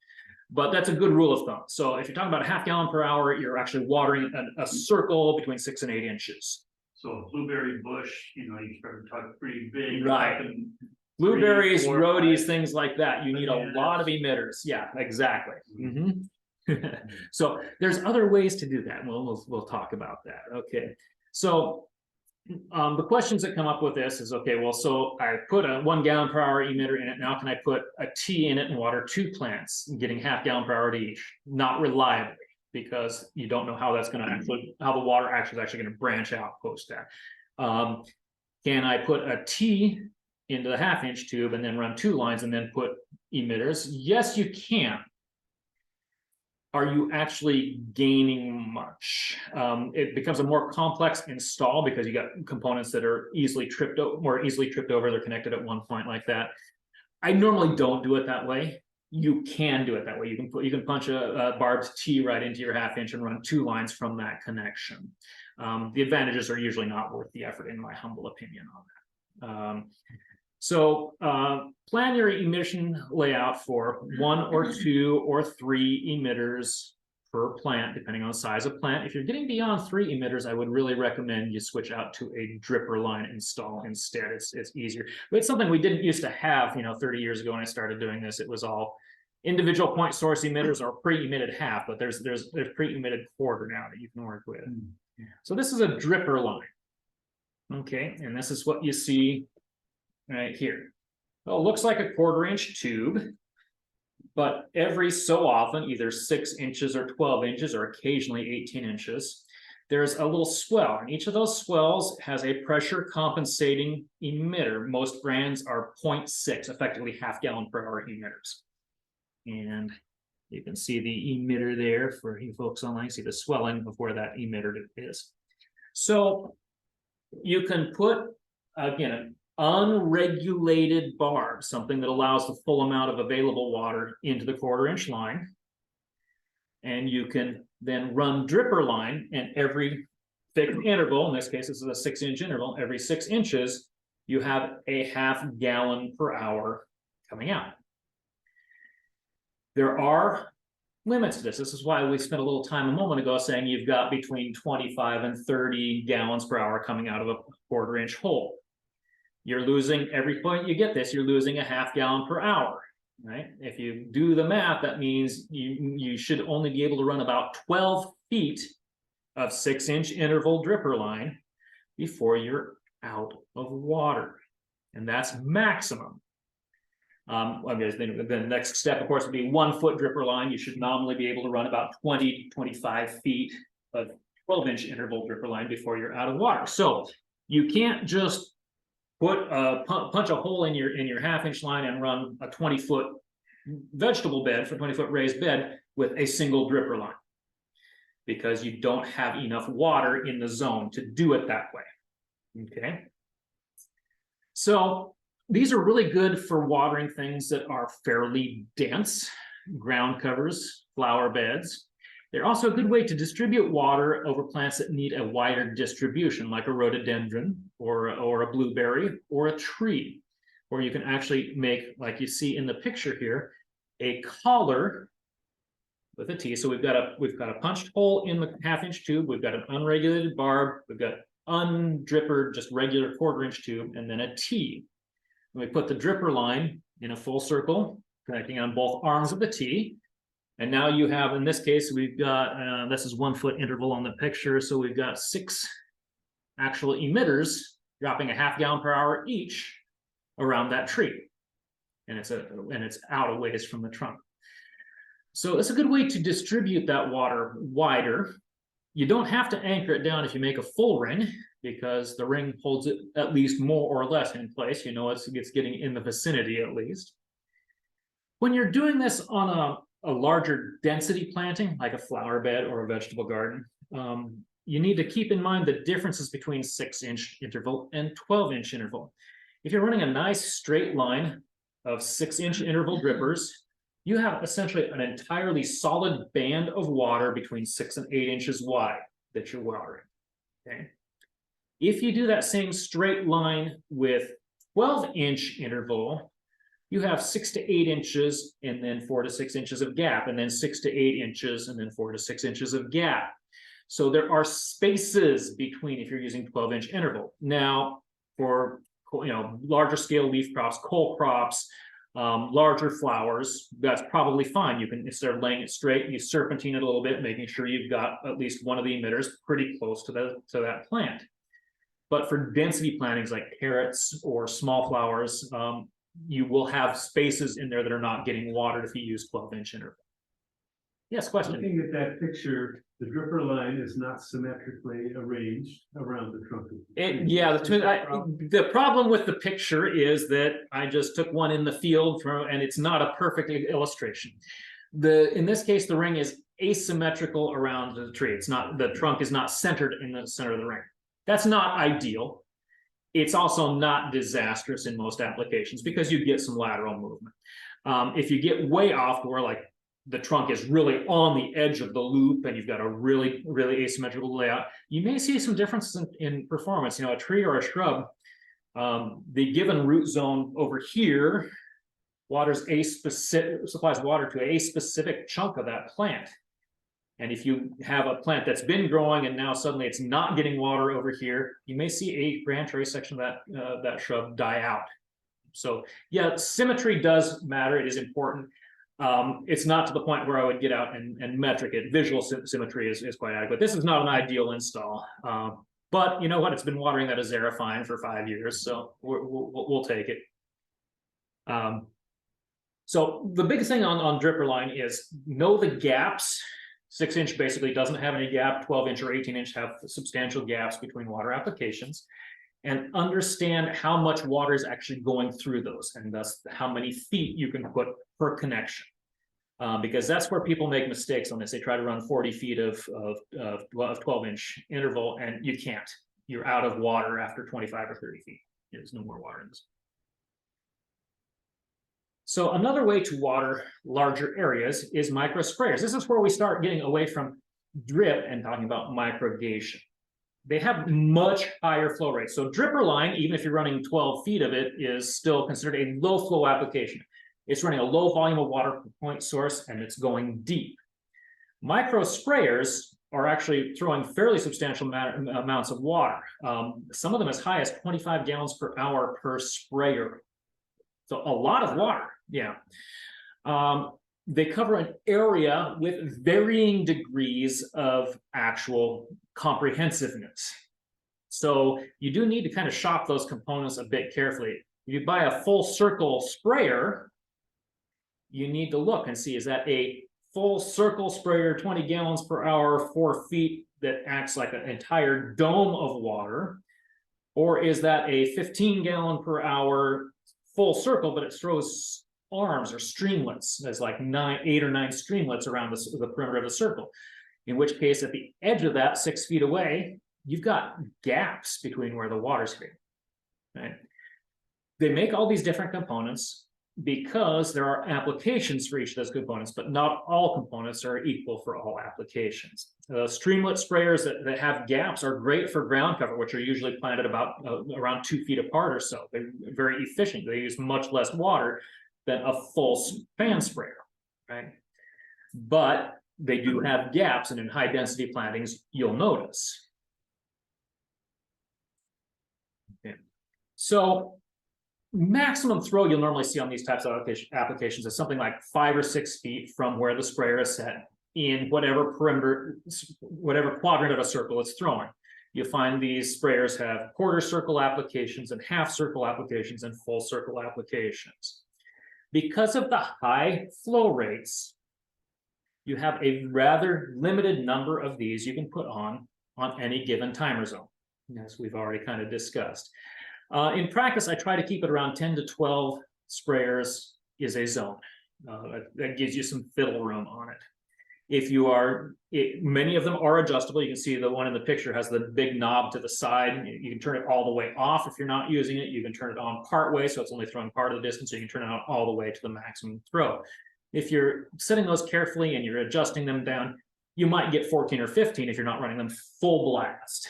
Speaker 1: But that's a good rule of thumb. So if you're talking about a half gallon per hour, you're actually watering a circle between 6 and 8 inches.
Speaker 3: So a blueberry bush, you know, you start to talk pretty big.
Speaker 1: Right.
Speaker 3: talking
Speaker 1: Blueberries,
Speaker 3: 3, 4,
Speaker 1: roadies,
Speaker 3: 5
Speaker 1: things like that. You need a
Speaker 3: bananas.
Speaker 1: lot of emitters. Yeah, exactly. So there's other ways to do that. We'll talk about that. Okay. So the questions that come up with this is, okay, well, so I put a 1 gallon per hour emitter in it. Now can I put a T in it and water 2 plants, getting half gallon per hour to each? Not reliably, because you don't know how that's going to actually, how the water action is actually going to branch out post that. Can I put a T into the half-inch tube and then run 2 lines and then put emitters? Yes, you can. Are you actually gaining much? It becomes a more complex install because you got components that are more easily tripped over. They're connected at one point like that. I normally don't do it that way. You can do it that way. You can punch a barbed T right into your half-inch and run 2 lines from that connection. The advantages are usually not worth the effort, in my humble opinion on that. So plan your emission layout for 1 or 2 or 3 emitters per plant, depending on the size of plant. If you're getting beyond 3 emitters, I would really recommend you switch out to a dripper line install instead. It's easier. But it's something we didn't used to have, 30 years ago when I started doing this. It was all individual point source emitters or pre-emitted half, but there's pre-emitted quarter now that you can work with. So this is a dripper line. Okay, and this is what you see right here. Well, it looks like a 1/4-inch tube, but every so often, either 6 inches or 12 inches, or occasionally 18 inches, there's a little swell, and each of those swells has a pressure compensating emitter. Most brands are 0.6, effectively half gallon per hour emitters. And you can see the emitter there for you folks online, see the swelling of where that emitter is. So you can put, again, unregulated barb, something that allows the full amount of available water into the 1/4-inch line. And you can then run dripper line, and every fixed interval, in this case, this is a 6-inch interval, every 6 inches, you have a half gallon per hour coming out. There are limits to this. This is why we spent a little time a moment ago saying you've got between 25 and 30 gallons per hour coming out of a 1/4-inch hole. You're losing, every point you get this, you're losing a half gallon per hour, right? If you do the math, that means you should only be able to run about 12 feet of 6-inch interval dripper line before you're out of water. And that's maximum. The next step, of course, would be 1-foot dripper line. You should nominally be able to run about 20 to 25 feet of 12-inch interval dripper line before you're out of water. So you can't just punch a hole in your half-inch line and run a 20-foot vegetable bed for 20-foot raised bed with a single dripper line, because you don't have enough water in the zone to do it that way. Okay, so these are really good for watering things that are fairly dense, ground covers, flower beds. They're also a good way to distribute water over plants that need a wider distribution, like a rhododendron or a blueberry or a tree, where you can actually make, like you see in the picture here, a collar with a T. So we've got a punched hole in the half-inch tube, we've got an unregulated barb, we've got undrippered, just regular 1/4-inch tube, and then a T. And we put the dripper line in a full circle, connecting on both arms of the T. And now you have, in this case, we've got, this is 1-foot interval on the picture. So we've got 6 actual emitters dropping a half gallon per hour each around that tree. And it's out a ways from the trunk. So it's a good way to distribute that water wider. You don't have to anchor it down if you make a full ring, because the ring holds it at least more or less in place. It's getting in the vicinity at least. When you're doing this on a larger density planting, like a flower bed or a vegetable garden, you need to keep in mind the differences between 6-inch interval and 12-inch interval. If you're running a nice straight line of 6-inch interval drippers, you have essentially an entirely solid band of water between 6 and 8 inches wide that you're watering. Okay. If you do that same straight line with 12-inch interval, you have 6 to 8 inches and then 4 to 6 inches of gap, and then 6 to 8 inches and then 4 to 6 inches of gap. So there are spaces between if you're using 12-inch interval. Now, for larger scale leaf crops, cole crops, larger flowers, that's probably fine. You can, instead of laying it straight, you serpentine it a little bit, making sure you've got at least one of the emitters pretty close to that plant. But for density plantings like carrots or small flowers, you will have spaces in there that are not getting watered if you use 12-inch interval. Yes, question.
Speaker 2: Looking at that picture, the dripper line is not symmetrically arranged around the trunk.
Speaker 1: The problem with the picture is that I just took one in the field and it's not a perfect illustration. In this case, the ring is asymmetrical around the tree. It's not, the trunk is not centered in the center of the ring. That's not ideal. It's also not disastrous in most applications because you get some lateral movement. If you get way off where like the trunk is really on the edge of the loop and you've got a really, really asymmetrical layout, you may see some differences in performance. A tree or a shrub, the given root zone over here supplies water to a specific chunk of that plant. And if you have a plant that's been growing and now suddenly it's not getting water over here, you may see a branch or a section of that shrub die out. So yeah, symmetry does matter. It is important. It's not to the point where I would get out and metric it. Visual symmetry is quite adequate. This is not an ideal install, but you know what? It's been watering that azarafine for 5 years, so we'll take it. So the big thing on dripper line is know the gaps. 6-inch basically doesn't have any gap. 12-inch or 18-inch have substantial gaps between water applications. And understand how much water is actually going through those, and thus how many feet you can put per connection. Because that's where people make mistakes on this. They try to run 40 feet of 12-inch interval, and you can't. You're out of water after 25 or 30 feet. There's no more water in this. So another way to water larger areas is micro sprayers. This is where we start getting away from drip and talking about microgation. They have much higher flow rates. So dripper line, even if you're running 12 feet of it, is still considered a low flow application. It's running a low volume of water per point source and it's going deep. Micro sprayers are actually throwing fairly substantial amounts of water. Some of them as high as 25 gallons per hour per sprayer. So a lot of water, yeah. They cover an area with varying degrees of actual comprehensiveness. So you do need to kind of shop those components a bit carefully. If you buy a full circle sprayer, you need to look and see, is that a full circle sprayer, 20 gallons per hour, 4 feet, that acts like an entire dome of water? Or is that a 15 gallon per hour full circle, but it throws arms or streamlets? There's like 8 or 9 streamlets around the perimeter of the circle, in which case at the edge of that 6 feet away, you've got gaps between where the water's hitting, right? They make all these different components because there are applications for each of those components, but not all components are equal for all applications. Streamlet sprayers that have gaps are great for ground cover, which are usually planted about around 2 feet apart or so. They're very efficient. They use much less water than a full fan sprayer, right? But they do have gaps, and in high density plantings, you'll notice. Okay. So maximum throw you'll normally see on these types of applications is something like 5 or 6 feet from where the sprayer is set in whatever perimeter, whatever quadrant of a circle it's throwing. You'll find these sprayers have quarter circle applications and half circle applications and full circle applications. Because of the high flow rates, you have a rather limited number of these you can put on any given timer zone, as we've already kind of discussed. In practice, I try to keep it around 10 to 12 sprayers is a zone. That gives you some fiddle room on it. If you are, many of them are adjustable. You can see the one in the picture has the big knob to the side. You can turn it all the way off if you're not using it. You can turn it on part way, so it's only throwing part of the distance. So you can turn it on all the way to the maximum throw. If you're setting those carefully and you're adjusting them down, you might get 14 or 15 if you're not running them full blast.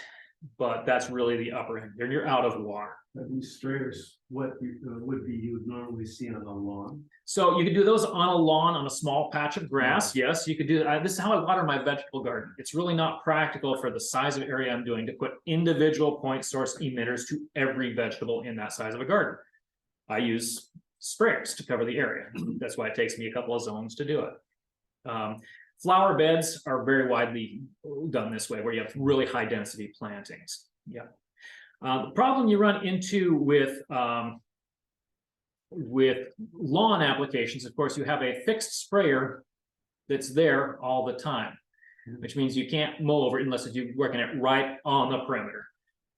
Speaker 1: But that's really the upper end, and you're out of water.
Speaker 2: These sprayers, what would be you would normally see on a lawn?
Speaker 1: So you could do those on a lawn, on a small patch of grass. Yes, you could do that. This is how I water my vegetable garden. It's really not practical for the size of area I'm doing to put individual point source emitters to every vegetable in that size of a garden. I use sprayers to cover the area. That's why it takes me a couple of zones to do it. Flower beds are very widely done this way, where you have really high density plantings. Yeah. The problem you run into with lawn applications, of course, you have a fixed sprayer that's there all the time, which means you can't mow over it unless you're working it right on the perimeter.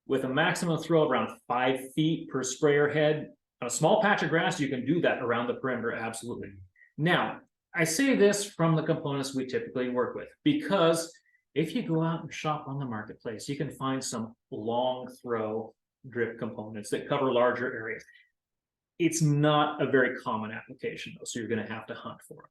Speaker 1: With a maximum throw of around 5 feet per sprayer head, on a small patch of grass, you can do that around the perimeter, absolutely. Now, I say this from the components we typically work with, because if you go out and shop on the marketplace, you can find some long throw drip components that cover larger areas. It's not a very common application though, so you're going to have to hunt for it.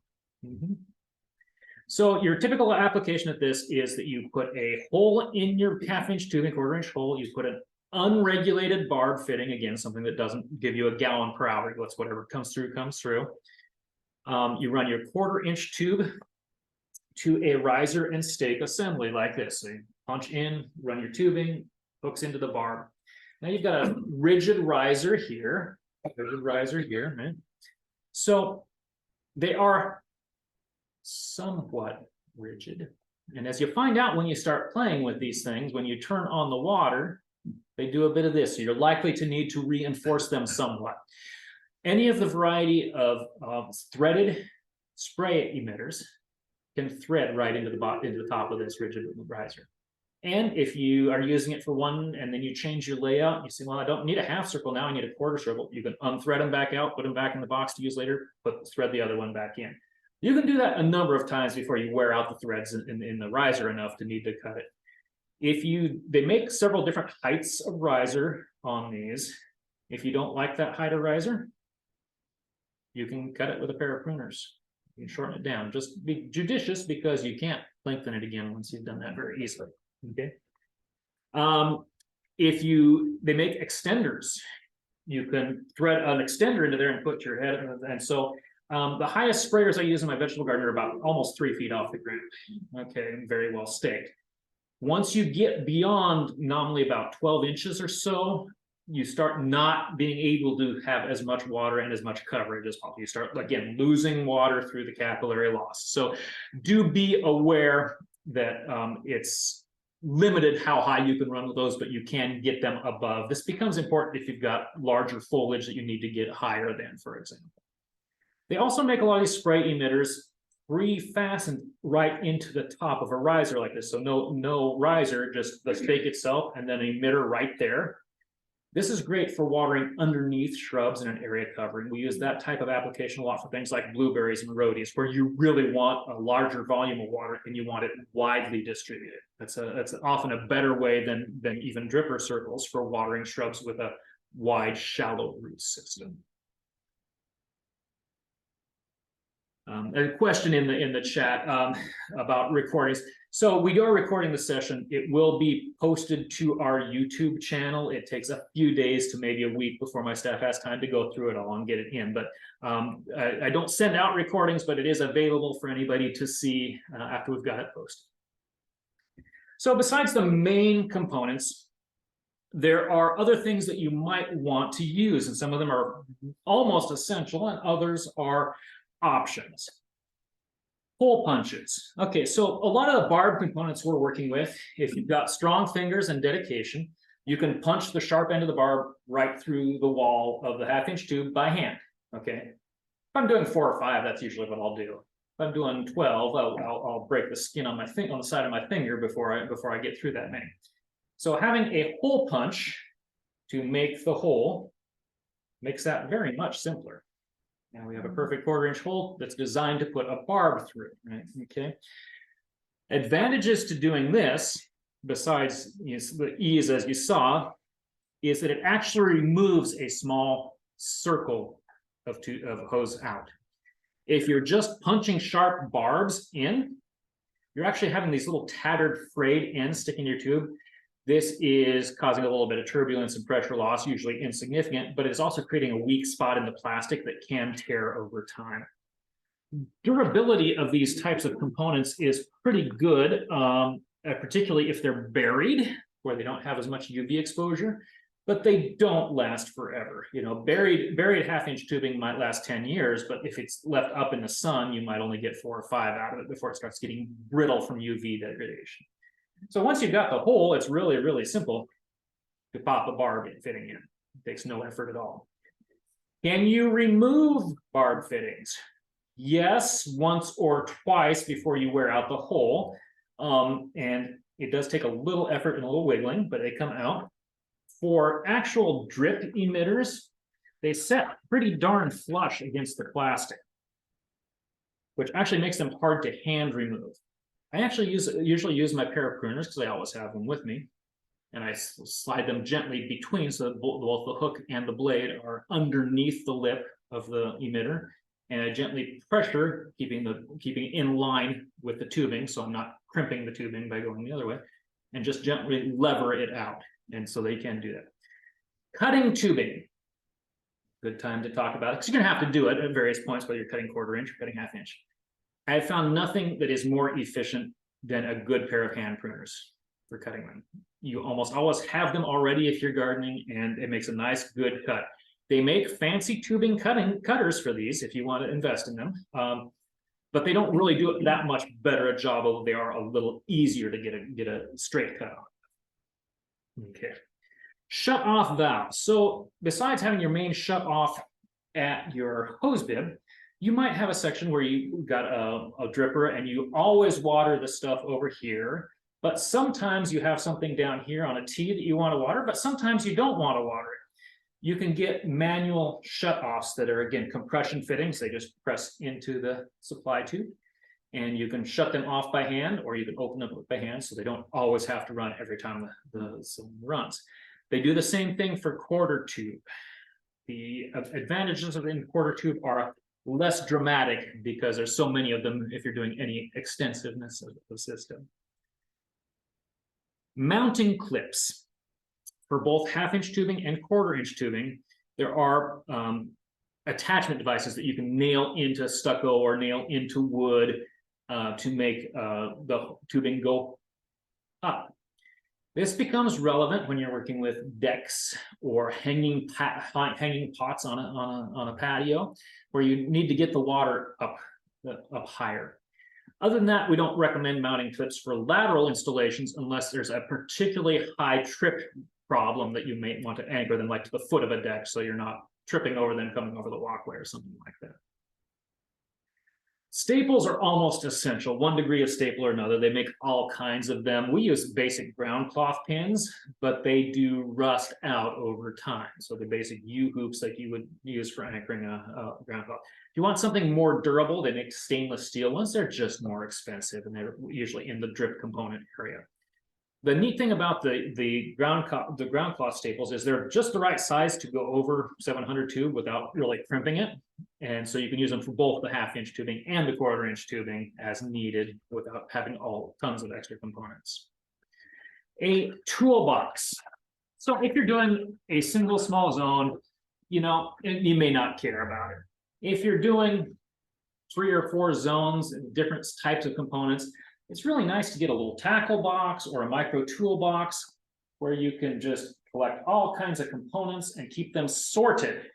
Speaker 1: So your typical application of this is that you put a hole in your 1/2-inch tubing, 1/4-inch hole, you put an unregulated barb fitting, again, something that doesn't give you a gallon per hour, it's whatever comes through, comes through. You run your 1/4-inch tube to a riser and stake assembly like this. So you punch in, run your tubing, hooks into the barb. Now you've got a rigid riser here, right? So they are somewhat rigid. And as you find out when you start playing with these things, when you turn on the water, they do a bit of this. So you're likely to need to reinforce them somewhat. Any of the variety of threaded spray emitters can thread right into the top of this rigid riser. And if you are using it for one and then you change your layout, you say, well, I don't need a 1/2 circle now, I need a 1/4 circle. You can unthread them back out, put them back in the box to use later, thread the other one back in. You can do that a number of times before you wear out the threads in the riser enough to need to cut it. They make several different heights of riser on these. If you don't like that height of riser, you can cut it with a pair of pruners. You can shorten it down. Just be judicious, because you can't lengthen it again once you've done that very easily. Okay. They make extenders. You can thread an extender into there and put your head. And so the highest sprayers I use in my vegetable garden are about almost 3 feet off the ground. Okay, very well staked. Once you get beyond nominally about 12 inches or so, you start not being able to have as much water and as much coverage as possible. You start, again, losing water through the capillary loss. So do be aware that it's limited how high you can run with those, but you can get them above. This becomes important if you've got larger foliage that you need to get higher than, for example. They also make a lot of these spray emitters pre-fastened right into the top of a riser like this. So no riser, just the stake itself and then an emitter right there. This is great for watering underneath shrubs in an area covering. We use that type of application a lot for things like blueberries and rhodies, where you really want a larger volume of water and you want it widely distributed. That's often a better way than even dripper circles for watering shrubs with a wide, shallow root system. A question in the chat about recordings. So we are recording the session. It will be posted to our YouTube channel. It takes a few days to maybe a week before my staff has time to go through it all and get it in. But I don't send out recordings, but it is available for anybody to see after we've got it posted. So besides the main components, there are other things that you might want to use, and some of them are almost essential and others are options. Hole punches. Okay, so a lot of the barb components we're working with, if you've got strong fingers and dedication, you can punch the sharp end of the barb right through the wall of the 1/2-inch tube by hand. Okay, if I'm doing 4 or 5, that's usually what I'll do. If I'm doing 12, I'll break the skin on my on the side of my finger before I get through that many. So having a hole punch to make the hole makes that very much simpler. Now we have a perfect 1/4-inch hole that's designed to put a barb through, right? Okay. Advantages to doing this, besides the ease as you saw, is that it actually removes a small circle of hose out. If you're just punching sharp barbs in, you're actually having these little tattered frayed ends sticking to your tube. This is causing a little bit of turbulence and pressure loss, usually insignificant, but it's also creating a weak spot in the plastic that can tear over time. Durability of these types of components is pretty good, particularly if they're buried, where they don't have as much UV exposure, but they don't last forever. You know, buried 1/2-inch tubing might last 10 years, but if it's left up in the sun, you might only get 4 or 5 out of it before it starts getting brittle from UV degradation. So once you've got the hole, it's really, really simple to pop a barb fitting in. It takes no effort at all. Can you remove barb fittings? Yes, once or twice before you wear out the hole. And it does take a little effort and a little wiggling, but they come out. For actual drip emitters, they set pretty darn flush against the plastic, which actually makes them hard to hand remove. I actually usually use my pair of pruners because I always have them with me. And I slide them gently between so that both the hook and the blade are underneath the lip of the emitter. And I gently pressure, keeping in line with the tubing, so I'm not crimping the tubing by going the other way, and just gently lever it out. And so they can do that. Cutting tubing. Good time to talk about it, because you're gonna have to do it at various points, whether you're cutting 1/4 inch or cutting 1/2 inch. I've found nothing that is more efficient than a good pair of hand pruners for cutting them. You almost always have them already if you're gardening, and it makes a nice, good cut. They make fancy tubing cutters for these if you want to invest in them, but they don't really do it that much better a job, although they are a little easier to get a straight cut on. Okay, shut off valve. So besides having your main shut off at your hose bib, you might have a section where you got a dripper and you always water the stuff over here, but sometimes you have something down here on a T that you want to water, but sometimes you don't want to water it. You can get manual shut-offs that are, again, compression fittings. They just press into the supply tube, and you can shut them off by hand, or you can open them up by hand, so they don't always have to run every time the cylinder runs. They do the same thing for quarter tube. The advantages of the quarter tube are less dramatic because there's so many of them if you're doing any extensiveness of the system. Mounting clips. For both 1/2 inch tubing and 1/4 inch tubing, there are attachment devices that you can nail into stucco or nail into wood to make the tubing go up. This becomes relevant when you're working with decks or hanging pots on a patio, where you need to get the water up higher. Other than that, we don't recommend mounting clips for lateral installations unless there's a particularly high trip problem that you may want to anchor them, like to the foot of a deck, so you're not tripping over them coming over the walkway or something like that. Staples are almost essential, 1 degree of staple or another. They make all kinds of them. We use basic ground cloth pins, but they do rust out over time. So the basic U-hoops like you would use for anchoring a ground cloth. If you want something more durable, they make stainless steel ones. They're just more expensive, and they're usually in the drip component area. The neat thing about the ground cloth staples is they're just the right size to go over 700 tube without really crimping it. And so you can use them for both the 1/2 inch tubing and the 1/4 inch tubing as needed without having tons of extra components. A toolbox. So if you're doing a single small zone, you know, you may not care about it. If you're doing 3 or 4 zones and different types of components, it's really nice to get a little tackle box or a micro toolbox where you can just collect all kinds of components and keep them sorted.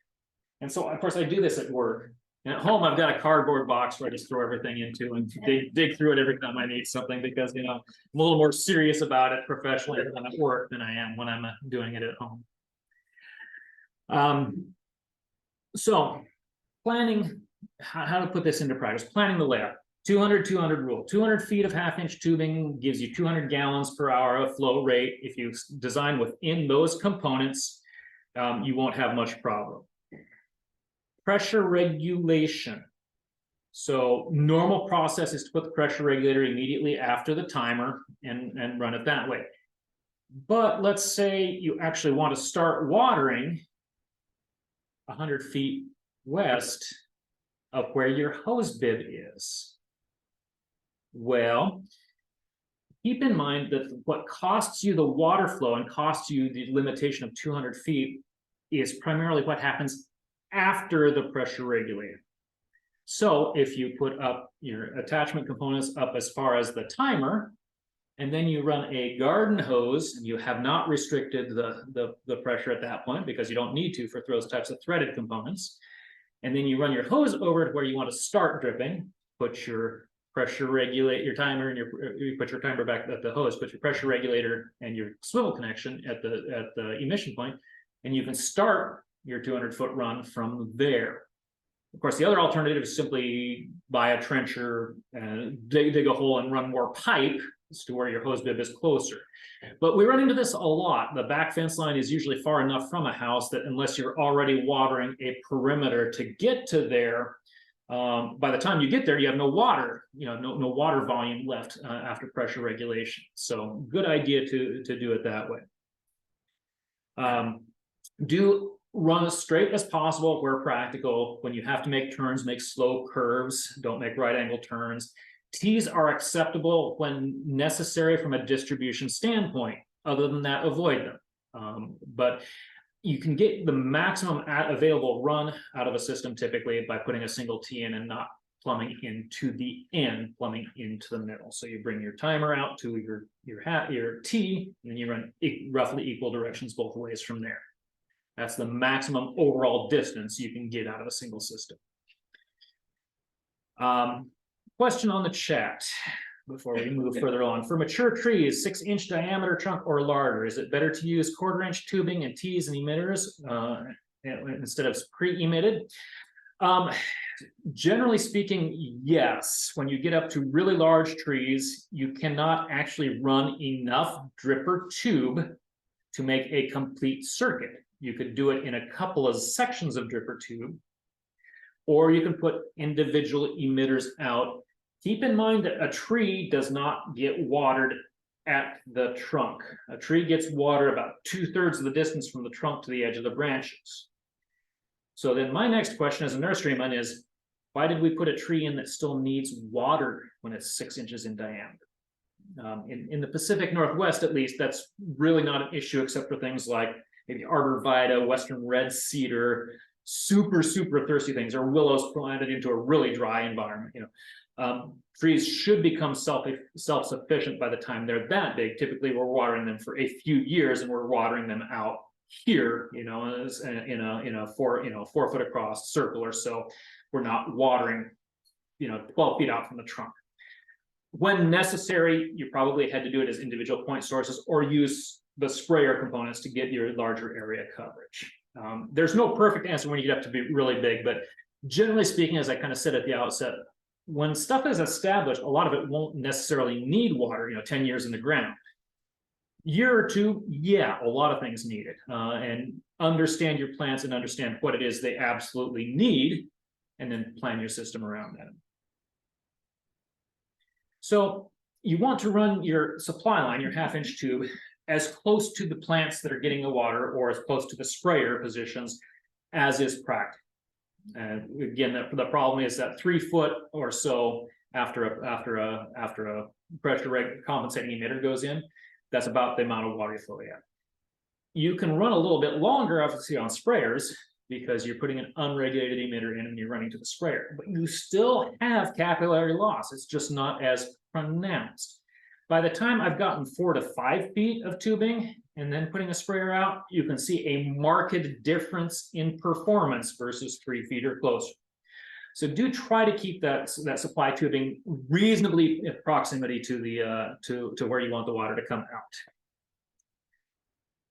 Speaker 1: And so, of course, I do this at work. And at home, I've got a cardboard box where I just throw everything into and dig through it every time I need something, because, you know, I'm a little more serious about it professionally when at work than I am when I'm doing it at home. So planning, how to put this into practice, planning the layout. 200-200 rule. 200 feet of 1/2 inch tubing gives you 200 gallons per hour of flow rate. If you design within those components, you won't have much problem. Pressure regulation. So normal process is to put the pressure regulator immediately after the timer and run it that way. But let's say you actually want to start watering 100 feet west of where your hose bib is? Well, keep in mind that what costs you the water flow and costs you the limitation of 200 feet is primarily what happens after the pressure regulator. So if you put up your attachment components up as far as the timer, and then you run a garden hose, and you have not restricted the pressure at that point because you don't need to for those types of threaded components. And then you run your hose over to where you want to start dripping, put your pressure regulate your timer, and you put your timer back at the hose, put your pressure regulator and your swivel connection at the emission point, and you can start your 200-foot run from there. Of course, the other alternative is simply buy a trencher and dig a hole and run more pipe to where your hose bib is closer. But we run into this a lot. The back fence line is usually far enough from a house that unless you're already watering a perimeter to get to there, by the time you get there, you have no water, no water volume left after pressure regulation. So good idea to do it that way. Do run as straight as possible where practical. When you have to make turns, make slow curves, don't make right angle turns. T's are acceptable when necessary from a distribution standpoint. Other than that, avoid them. But you can get the maximum available run out of a system typically by putting a single T in and not plumbing into the end, plumbing into the middle. So you bring your timer out to your T, and then you run roughly equal directions both ways from there. That's the maximum overall distance you can get out of a single system. Question on the chat before we move further on. For mature trees, 6-inch diameter trunk or larger, is it better to use 1/4-inch tubing and T's and emitters instead of pre-emitted? Generally speaking, yes. When you get up to really large trees, you cannot actually run enough dripper tube to make a complete circuit. You could do it in a couple of sections of dripper tube, or you can put individual emitters out. Keep in mind that a tree does not get watered at the trunk. A tree gets water about 2/3 of the distance from the trunk to the edge of the branches. So then my next question as a nurseryman is, why did we put a tree in that still needs water when it's 6 inches in diameter? In the Pacific Northwest, at least, that's really not an issue except for things like maybe arborvitae, western red cedar, super thirsty things, or willows planted into a really dry environment. Trees should become self-sufficient by the time they're that big. Typically, we're watering them for a few years, and we're watering them out here, in a 4 foot across circle or so. We're not watering, 12 feet out from the trunk. When necessary, you probably had to do it as individual point sources or use the sprayer components to get your larger area coverage. There's no perfect answer when you get up to be really big, but generally speaking, as I kind of said at the outset, when stuff is established, a lot of it won't necessarily need water, 10 years in the ground. Year or two, yeah, a lot of things need it. And understand your plants and understand what it is they absolutely need, and then plan your system around that. So you want to run your supply line, your 1/2-inch tube, as close to the plants that are getting the water or as close to the sprayer positions as is practical. And again, the problem is that 3 foot or so after a pressure compensating emitter goes in, that's about the amount of water you flow in. You can run a little bit longer, obviously, on sprayers because you're putting an unregulated emitter in and you're running to the sprayer, but you still have capillary loss. It's just not as pronounced. By the time I've gotten 4 to 5 feet of tubing and then putting a sprayer out, you can see a marked difference in performance versus 3 feet or closer. So do try to keep that supply tubing reasonably in proximity to the to where you want the water to come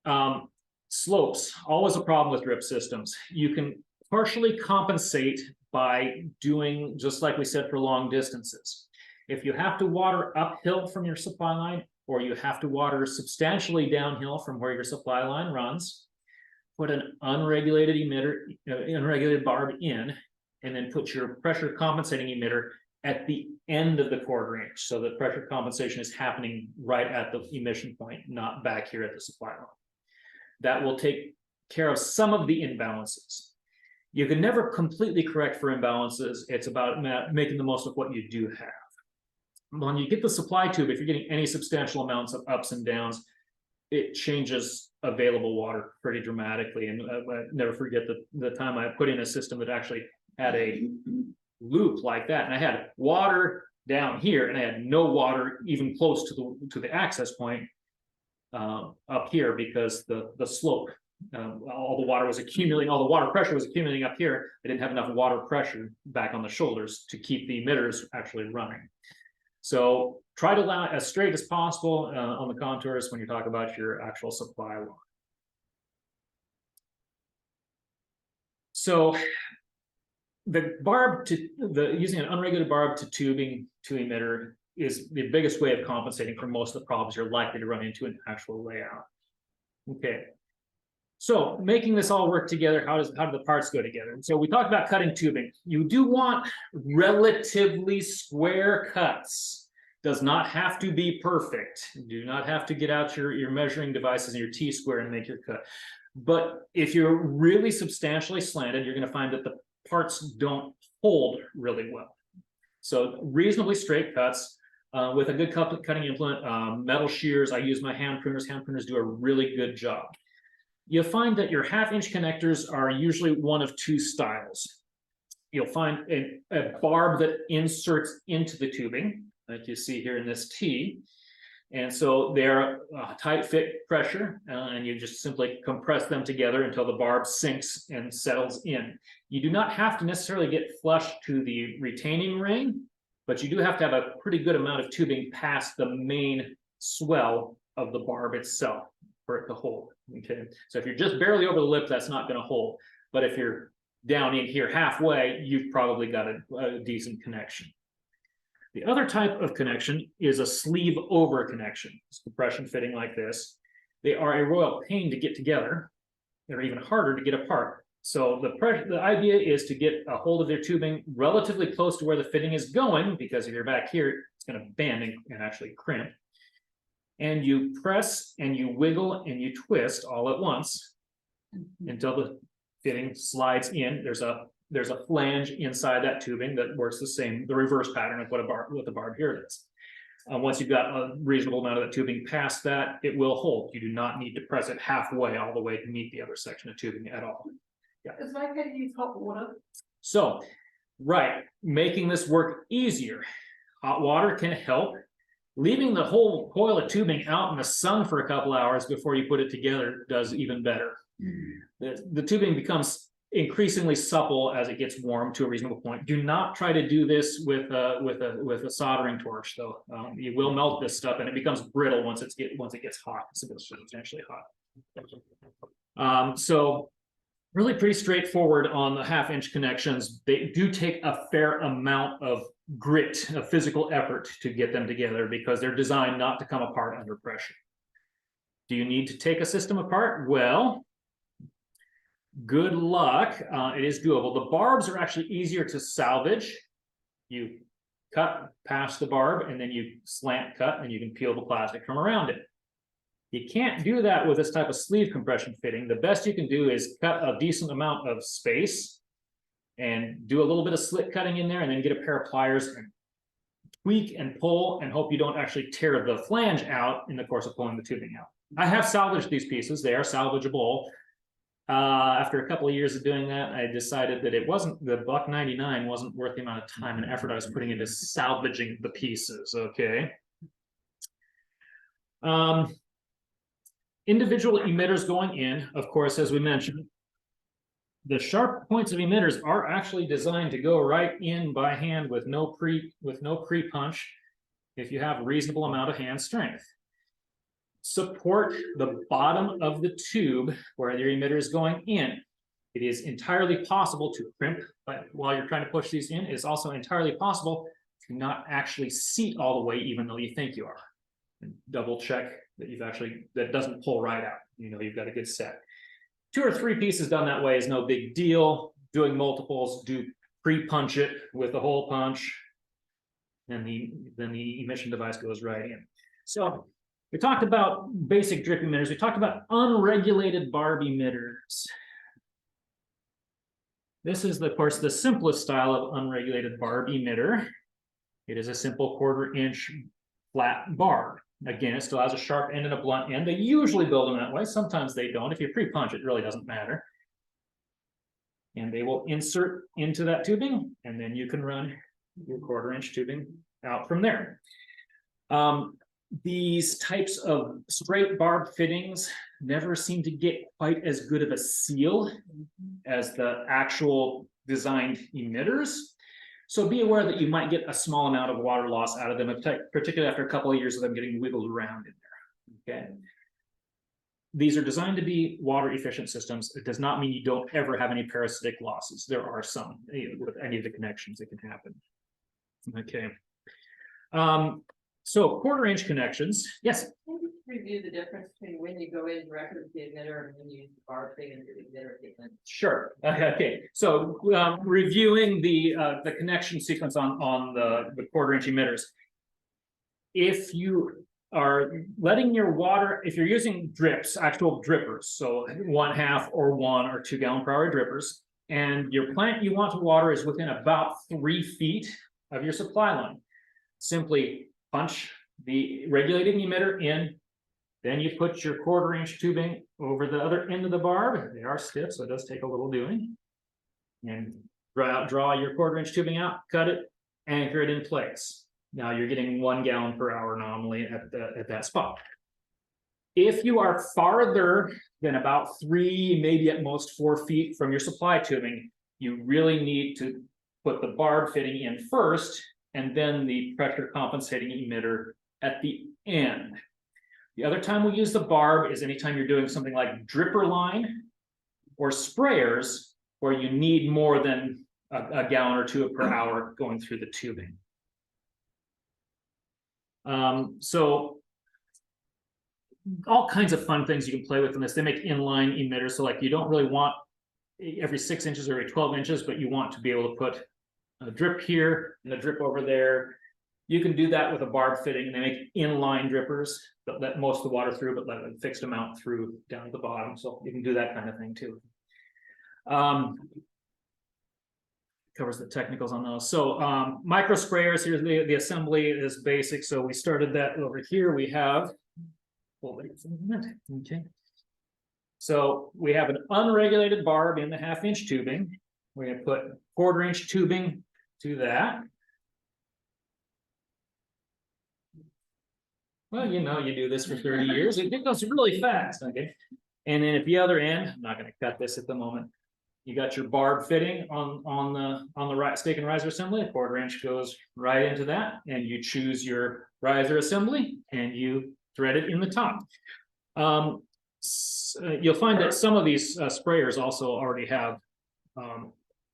Speaker 1: out. Slopes, always a problem with drip systems. You can partially compensate by doing just like we said for long distances. If you have to water uphill from your supply line, or you have to water substantially downhill from where your supply line runs, put an unregulated emitter, unregulated barb in, and then put your pressure compensating emitter at the end of the 1/4 inch. So the pressure compensation is happening right at the emission point, not back here at the supply line. That will take care of some of the imbalances. You can never completely correct for imbalances. It's about making the most of what you do have. When you get the supply tube, if you're getting any substantial amounts of ups and downs, it changes available water pretty dramatically. And I never forget the time I put in a system that actually had a loop like that, and I had water down here, and I had no water even close to the access point up here, because the slope, all the water was accumulating, all the water pressure was accumulating up here. I didn't have enough water pressure back on the shoulders to keep the emitters actually running. So try to allow it as straight as possible on the contours when you talk about your actual supply line. So the barb to using an unregulated barb to tubing to emitter is the biggest way of compensating for most of the problems you're likely to run into in actual layout. Okay. So making this all work together, how do the parts go together? So we talked about cutting tubing. You do want relatively square cuts. Does not have to be perfect. You do not have to get out your measuring devices and your T-square and make your cut. But if you're really substantially slanted, you're going to find that the parts don't hold really well. So reasonably straight cuts with a good cutting implement, metal shears. I use my hand pruners. Hand pruners do a really good job. You'll find that your 1/2-inch connectors are usually one of two styles. You'll find a barb that inserts into the tubing, like you see here in this T. And so they're tight fit pressure, and you just simply compress them together until the barb sinks and settles in. You do not have to necessarily get flush to the retaining ring, but you do have to have a pretty good amount of tubing past the main swell of the barb itself for it to hold. Okay, so if you're just barely over the lip, that's not going to hold. But if you're down in here halfway, you've probably got a decent connection. The other type of connection is a sleeve over connection. It's compression fitting like this. They are a royal pain to get together. They're even harder to get apart. So the idea is to get a hold of their tubing relatively close to where the fitting is going, because if you're back here, it's going to bend and actually crimp. And you press and you wiggle and you twist all at once until the fitting slides in. There's a flange inside that tubing that works the reverse pattern of what the barb here is. Once you've got a reasonable amount of that tubing past that, it will hold. You do not need to press it halfway all the way to meet the other section of tubing at all. Yeah.
Speaker 4: Is my going to use hot water?
Speaker 1: So, right, making this work easier. Hot water can help. Leaving the whole coil of tubing out in the sun for a couple hours before you put it together does even better. The tubing becomes increasingly supple as it gets warm to a reasonable point. Do not try to do this with a soldering torch, though. You will melt this stuff, and it becomes brittle once it gets hot. So it's substantially hot. So really pretty straightforward on the 1/2-inch connections. They do take a fair amount of grit, of physical effort to get them together, because they're designed not to come apart under pressure. Do you need to take a system apart? Well, good luck. It is doable. The barbs are actually easier to salvage. You cut past the barb, and then you slant cut, and you can peel the plastic from around it. You can't do that with this type of sleeve compression fitting. The best you can do is cut a decent amount of space and do a little bit of slit cutting in there, and then get a pair of pliers and tweak and pull and hope you don't actually tear the flange out in the course of pulling the tubing out. I have salvaged these pieces. They are salvageable. After a couple of years of doing that, I decided that the $1.99 wasn't worth the amount of time and effort I was putting into salvaging the pieces. Okay. Individual emitters going in, of course, as we mentioned, the sharp points of emitters are actually designed to go right in by hand with no pre-punch if you have a reasonable amount of hand strength. Support the bottom of the tube where your emitter is going in. It is entirely possible to crimp, but while you're trying to push these in, it's also entirely possible to not actually seat all the way, even though you think you are. And double check that that doesn't pull right out. You know, you've got a good set. 2 or 3 pieces done that way is no big deal. Doing multiples, do pre-punch it with a hole punch, and then the emission device goes right in. So we talked about basic drip emitters. We talked about unregulated barb emitters. This is, of course, the simplest style of unregulated barb emitter. It is a simple 1/4 inch flat barb. Again, it still has a sharp end and a blunt end. They usually build them that way. Sometimes they don't. If you pre-punch, it really doesn't matter. And they will insert into that tubing, and then you can run your 1/4 inch tubing out from there. These types of straight barb fittings never seem to get quite as good of a seal as the actual designed emitters. So be aware that you might get a small amount of water loss out of them, particularly after a couple of years of them getting wiggled around in there. Okay. These are designed to be water efficient systems. It does not mean you don't ever have any parasitic losses. There are some with any of the connections that can happen. Okay. So 1/4 inch connections. Yes.
Speaker 4: Can you review the difference between when you go in directly with the emitter and when you use the barb thing and the emitter treatment?
Speaker 1: Sure. Okay. So reviewing the connection sequence on the 1/4 inch emitters. If you are letting your water, if you're using drips, actual drippers, so 1/2 or 1 or 2 gallon per hour drippers, and your plant you want to water is within about 3 feet of your supply line, simply punch the regulating emitter in, then you put your 1/4 inch tubing over the other end of the barb. They are stiff, so it does take a little doing. And draw your 1/4 inch tubing out, cut it, anchor it in place. Now you're getting 1 gallon per hour nominally at that spot. If you are farther than about 3, maybe at most 4 feet from your supply tubing, you really need to put the barb fitting in first, and then the pressure compensating emitter at the end. The other time we use the barb is anytime you're doing something like dripper line or sprayers, where you need more than a gallon or 2 per hour going through the tubing. So all kinds of fun things you can play with in this. They make inline emitters, so like you don't really want every 6 inches or every 12 inches, but you want to be able to put a drip here and a drip over there. You can do that with a barb fitting. They make inline drippers that let most of the water through, but let a fixed amount through down at the bottom. So you can do that kind of thing too. Covers the technicals on those. So micro sprayers, here's the assembly is basic. So we started that over here. We have, okay. So we have an unregulated barb in the 1/2 inch tubing. We're going to put 1/4 inch tubing to that. Well, you know, you do this for 30 years, it goes really fast, okay? And then at the other end, I'm not going to cut this at the moment. You got your barb fitting on the right stake and riser assembly. A 1/4 inch goes right into that, and you choose your riser assembly and you thread it in the top. You'll find that some of these sprayers also already have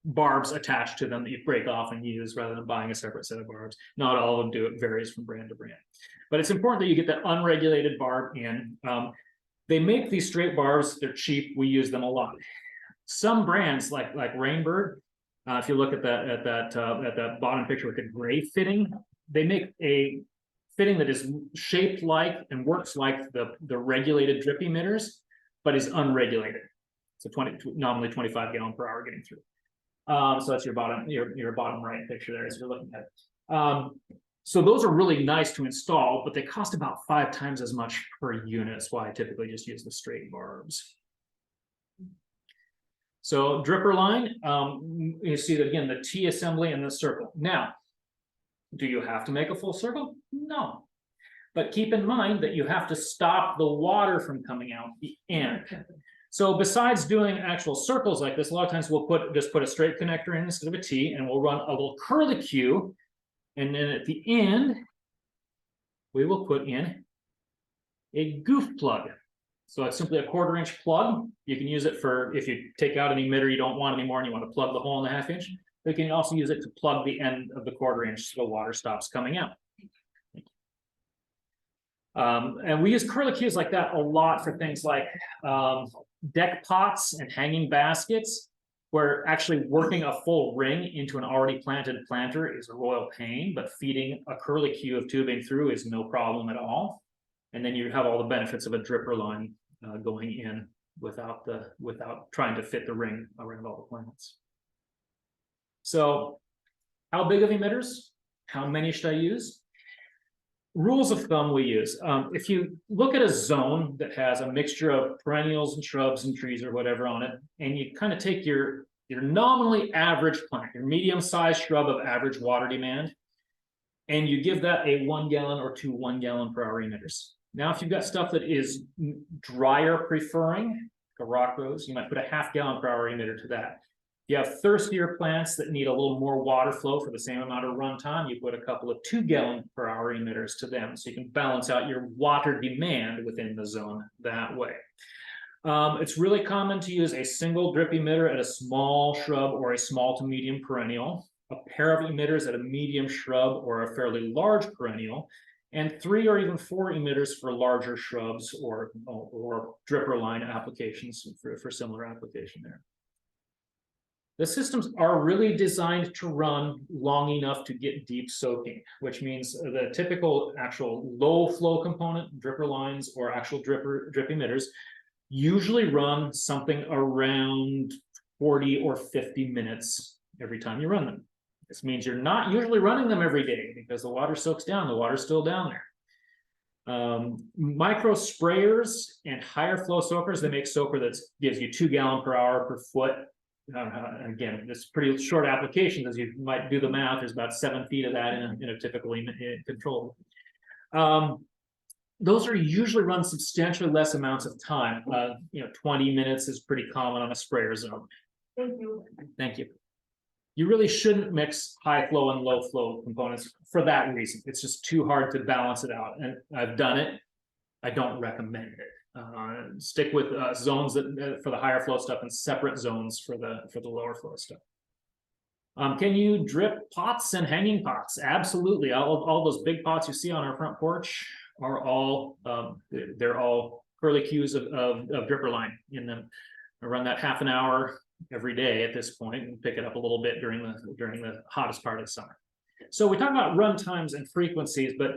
Speaker 1: barbs attached to them that you break off and use rather than buying a separate set of barbs. Not all of them do. It varies from brand to brand. But it's important that you get that unregulated barb in. They make these straight barbs. They're cheap. We use them a lot. Some brands like Rainbird, if you look at that bottom picture with the gray fitting, they make a fitting that is shaped like and works like the regulated drip emitters, but is unregulated. So nominally 25 gallon per hour getting through. So that's your bottom right picture there as you're looking at it. So those are really nice to install, but they cost about 5 times as much per unit. That's why I typically just use the straight barbs. So dripper line, you see that again, the T assembly and the circle. Now, do you have to make a full circle? No. But keep in mind that you have to stop the water from coming out the end. So besides doing actual circles like this, a lot of times we'll just put a straight connector in instead of a T, and we'll run a little curlicue. And then at the end, we will put in a goof plug. So it's simply a 1/4 inch plug. You can use it for if you take out an emitter you don't want anymore and you want to plug the hole in the 1/2 inch. You can also use it to plug the end of the 1/4 inch so the water stops coming out. And we use curlicues like that a lot for things like deck pots and hanging baskets, where actually working a full ring into an already planted planter is a royal pain, but feeding a curlicue of tubing through is no problem at all. And then you have all the benefits of a dripper line going in without trying to fit the ring around all the plants. So how big of emitters? How many should I use? Rules of thumb we use. If you look at a zone that has a mixture of perennials and shrubs and trees or whatever on it, and you kind of take your nominally average plant, your medium-sized shrub of average water demand, and you give that a 1 gallon or 2 1 gallon per hour emitters. Now, if you've got stuff that is drier preferring, like a rock rose, you might put a 1/2 gallon per hour emitter to that. You have thirstier plants that need a little more water flow for the same amount of runtime. You put a couple of 2 gallon per hour emitters to them, so you can balance out your water demand within the zone that way. It's really common to use a single drip emitter at a small shrub or a small to medium perennial, a pair of emitters at a medium shrub or a fairly large perennial, and 3 or even 4 emitters for larger shrubs or dripper line applications for similar application there. The systems are really designed to run long enough to get deep soaking, which means the typical actual low flow component, dripper lines or actual drip emitters, usually run something around 40 or 50 minutes every time you run them. This means you're not usually running them every day because the water soaks down, the water's still down there. Micro sprayers and higher flow soakers, they make soaker that gives you 2 gallon per hour per foot. Again, it's pretty short application, as you might do the math. There's about 7 feet of that in a typically controlled. Those are usually run substantially less amounts of time. 20 minutes is pretty common on a sprayer zone.
Speaker 4: Thank you.
Speaker 1: Thank you. You really shouldn't mix high flow and low flow components for that reason. It's just too hard to balance it out. And I've done it. I don't recommend it. Stick with zones that for the higher flow stuff and separate zones for the lower flow stuff. Can you drip pots and hanging pots? Absolutely. All those big pots you see on our front porch are all they're all curlicues of dripper line in them. I run that half an hour every day at this point and pick it up a little bit during the hottest part of the summer. So we talk about run times and frequencies, but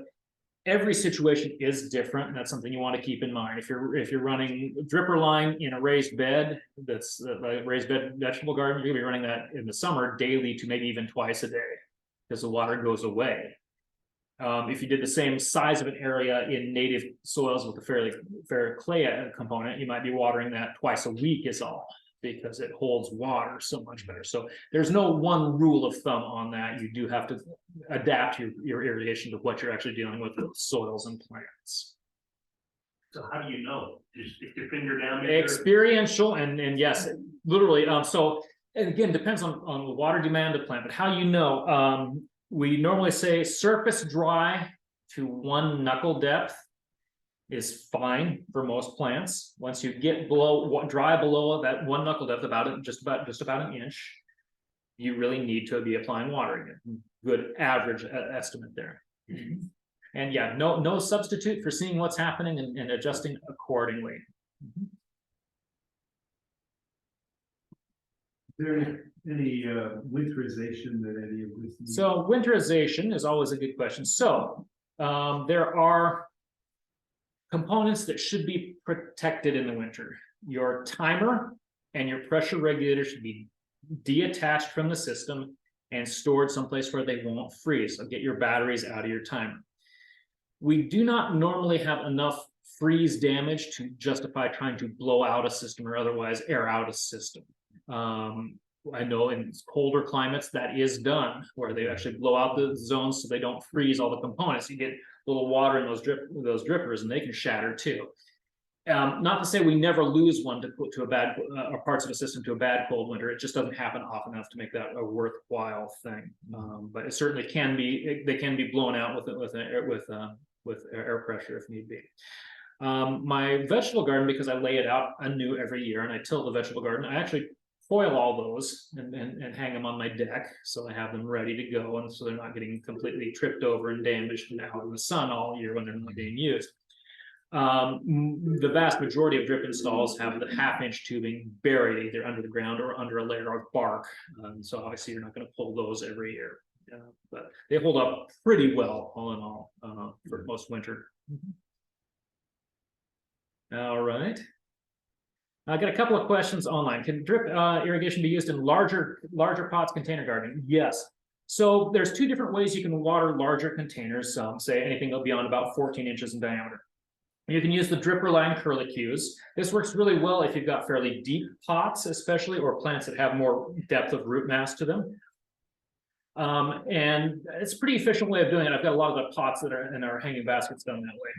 Speaker 1: every situation is different, and that's something you want to keep in mind. If you're running dripper line in a raised bed, that's a raised bed vegetable garden, you're gonna be running that in the summer daily to maybe even twice a day because the water goes away. If you did the same size of an area in native soils with a fair clay component, you might be watering that twice a week is all, because it holds water so much better. So there's no one rule of thumb on that. You do have to adapt your irrigation to what you're actually dealing with soils and plants.
Speaker 3: So how do you know? Just stick your finger down there?
Speaker 1: Experiential and yes, literally. So and again, depends on the water demand of the plant, but how you know, we normally say surface dry to 1 knuckle depth is fine for most plants. Once you get dry below that 1 knuckle depth, just about an inch, you really need to be applying water again. Good average estimate there. And yeah, no substitute for seeing what's happening and adjusting accordingly.
Speaker 2: Is there any winterization that any of this needs?
Speaker 1: So winterization is always a good question. So there are components that should be protected in the winter. Your timer and your pressure regulator should be detached from the system and stored someplace where they won't freeze. So get your batteries out of your timer. We do not normally have enough freeze damage to justify trying to blow out a system or otherwise air out a system. I know in colder climates that is done, where they actually blow out the zones so they don't freeze all the components. You get a little water in those drippers and they can shatter too. Not to say we never lose one to a bad or parts of a system to a bad cold winter. It just doesn't happen often enough to make that a worthwhile thing. But it certainly can be. They can be blown out with air pressure if need be. My vegetable garden, because I lay it out anew every year and I till the vegetable garden, I actually foil all those and hang them on my deck so I have them ready to go, and so they're not getting completely tripped over and damaged and out in the sun all year when they're not being used. The vast majority of drip installs have the 1/2 inch tubing buried either under the ground or under a layer of bark. So obviously you're not going to pull those every year, but they hold up pretty well all in all for most winter. All right. I got a couple of questions online. Can drip irrigation be used in larger pots container gardening? Yes. So there's two different ways you can water larger containers, say anything beyond about 14 inches in diameter. You can use the dripper line curlicues. This works really well if you've got fairly deep pots, especially, or plants that have more depth of root mass to them. And it's a pretty efficient way of doing it. I've got a lot of the pots that are in our hanging baskets done that way.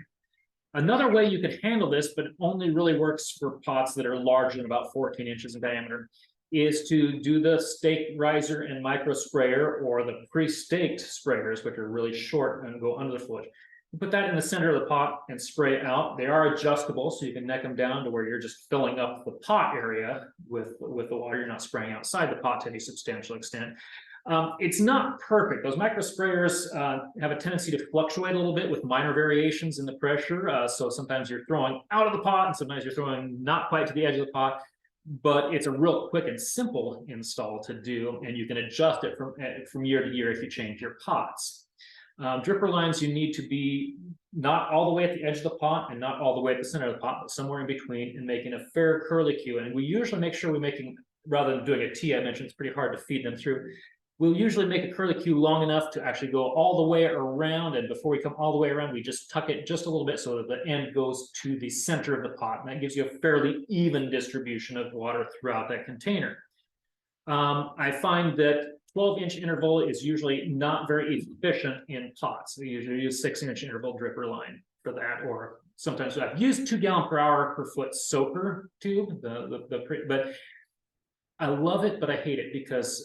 Speaker 1: Another way you could handle this, but it only really works for pots that are larger than about 14 inches in diameter, is to do the stake riser and micro sprayer, or the pre-staked sprayers, which are really short and go under the foot. You put that in the center of the pot and spray out. They are adjustable, so you can neck them down to where you're just filling up the pot area with the water. You're not spraying outside the pot to any substantial extent. It's not perfect. Those micro sprayers have a tendency to fluctuate a little bit with minor variations in the pressure. So sometimes you're throwing out of the pot and sometimes you're throwing not quite to the edge of the pot, but it's a real quick and simple install to do. And you can adjust it from year to year if you change your pots. Dripper lines, you need to be not all the way at the edge of the pot and not all the way at the center of the pot, but somewhere in between, and making a fair curlicue. And we usually make sure we're making, rather than doing a T, I mentioned it's pretty hard to feed them through. We'll usually make a curlicue long enough to actually go all the way around, and before we come all the way around, we just tuck it just a little bit so that the end goes to the center of the pot, and that gives you a fairly even distribution of water throughout that container. I find that 12-inch interval is usually not very efficient in pots. We usually use 6-inch interval dripper line for that, or sometimes I've used 2 gallon per hour per foot soaker tube, but I love it, but I hate it because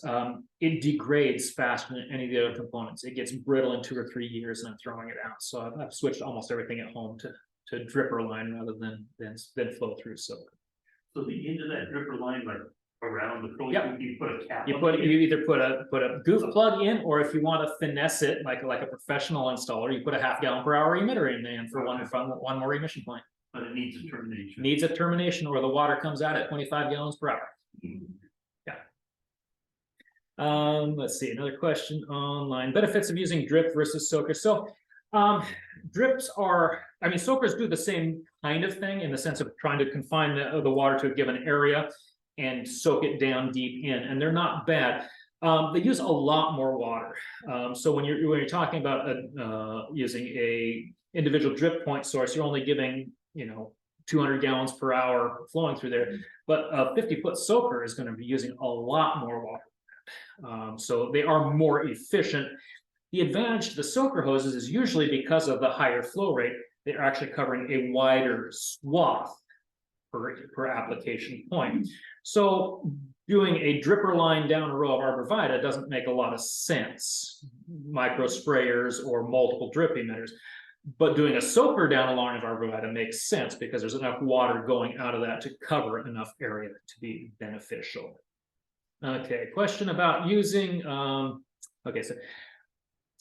Speaker 1: it degrades faster than any of the other components. It gets brittle in 2 or 3 years, and I'm throwing it out. So I've switched almost everything at home to dripper line rather than flow through soak.
Speaker 3: So the end of that dripper line, like around the curly,
Speaker 1: Yep.
Speaker 3: you put a cap.
Speaker 1: You either put a goof plug in, or if you want to finesse it like a professional installer, you put a 0.5 gallon per hour emitter in there for one more emission point.
Speaker 3: But it needs a termination.
Speaker 1: Needs a termination, or the water comes out at 25 gallons per hour. Yeah. Let's see, another question online. Benefits of using drip versus soaker. So drips are, I mean, soakers do the same kind of thing in the sense of trying to confine the water to a given area and soak it down deep in, and they're not bad. They use a lot more water. So when you're talking about using a individual drip point source, you're only giving 200 gallons per hour flowing through there, but a 50-foot soaker is going to be using a lot more water. So they are more efficient. The advantage to the soaker hoses is usually because of the higher flow rate, they're actually covering a wider swath per application point. So doing a dripper line down a row of arborvitae doesn't make a lot of sense, micro sprayers or multiple drip emitters. But doing a soaker down a line of arborvitae makes sense because there's enough water going out of that to cover enough area to be beneficial. Okay, question about using, okay, so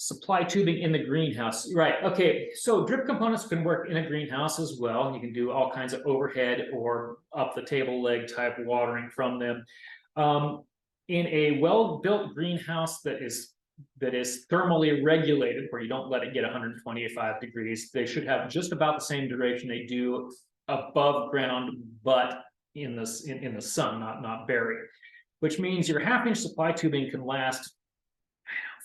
Speaker 1: supply tubing in the greenhouse. Right, okay, so drip components can work in a greenhouse as well. You can do all kinds of overhead or up the table leg type watering from them. In a well-built greenhouse that is thermally regulated, where you don't let it get 125 degrees, they should have just about the same duration they do above ground, but in the sun, not buried. Which means your 1/2-inch supply tubing can last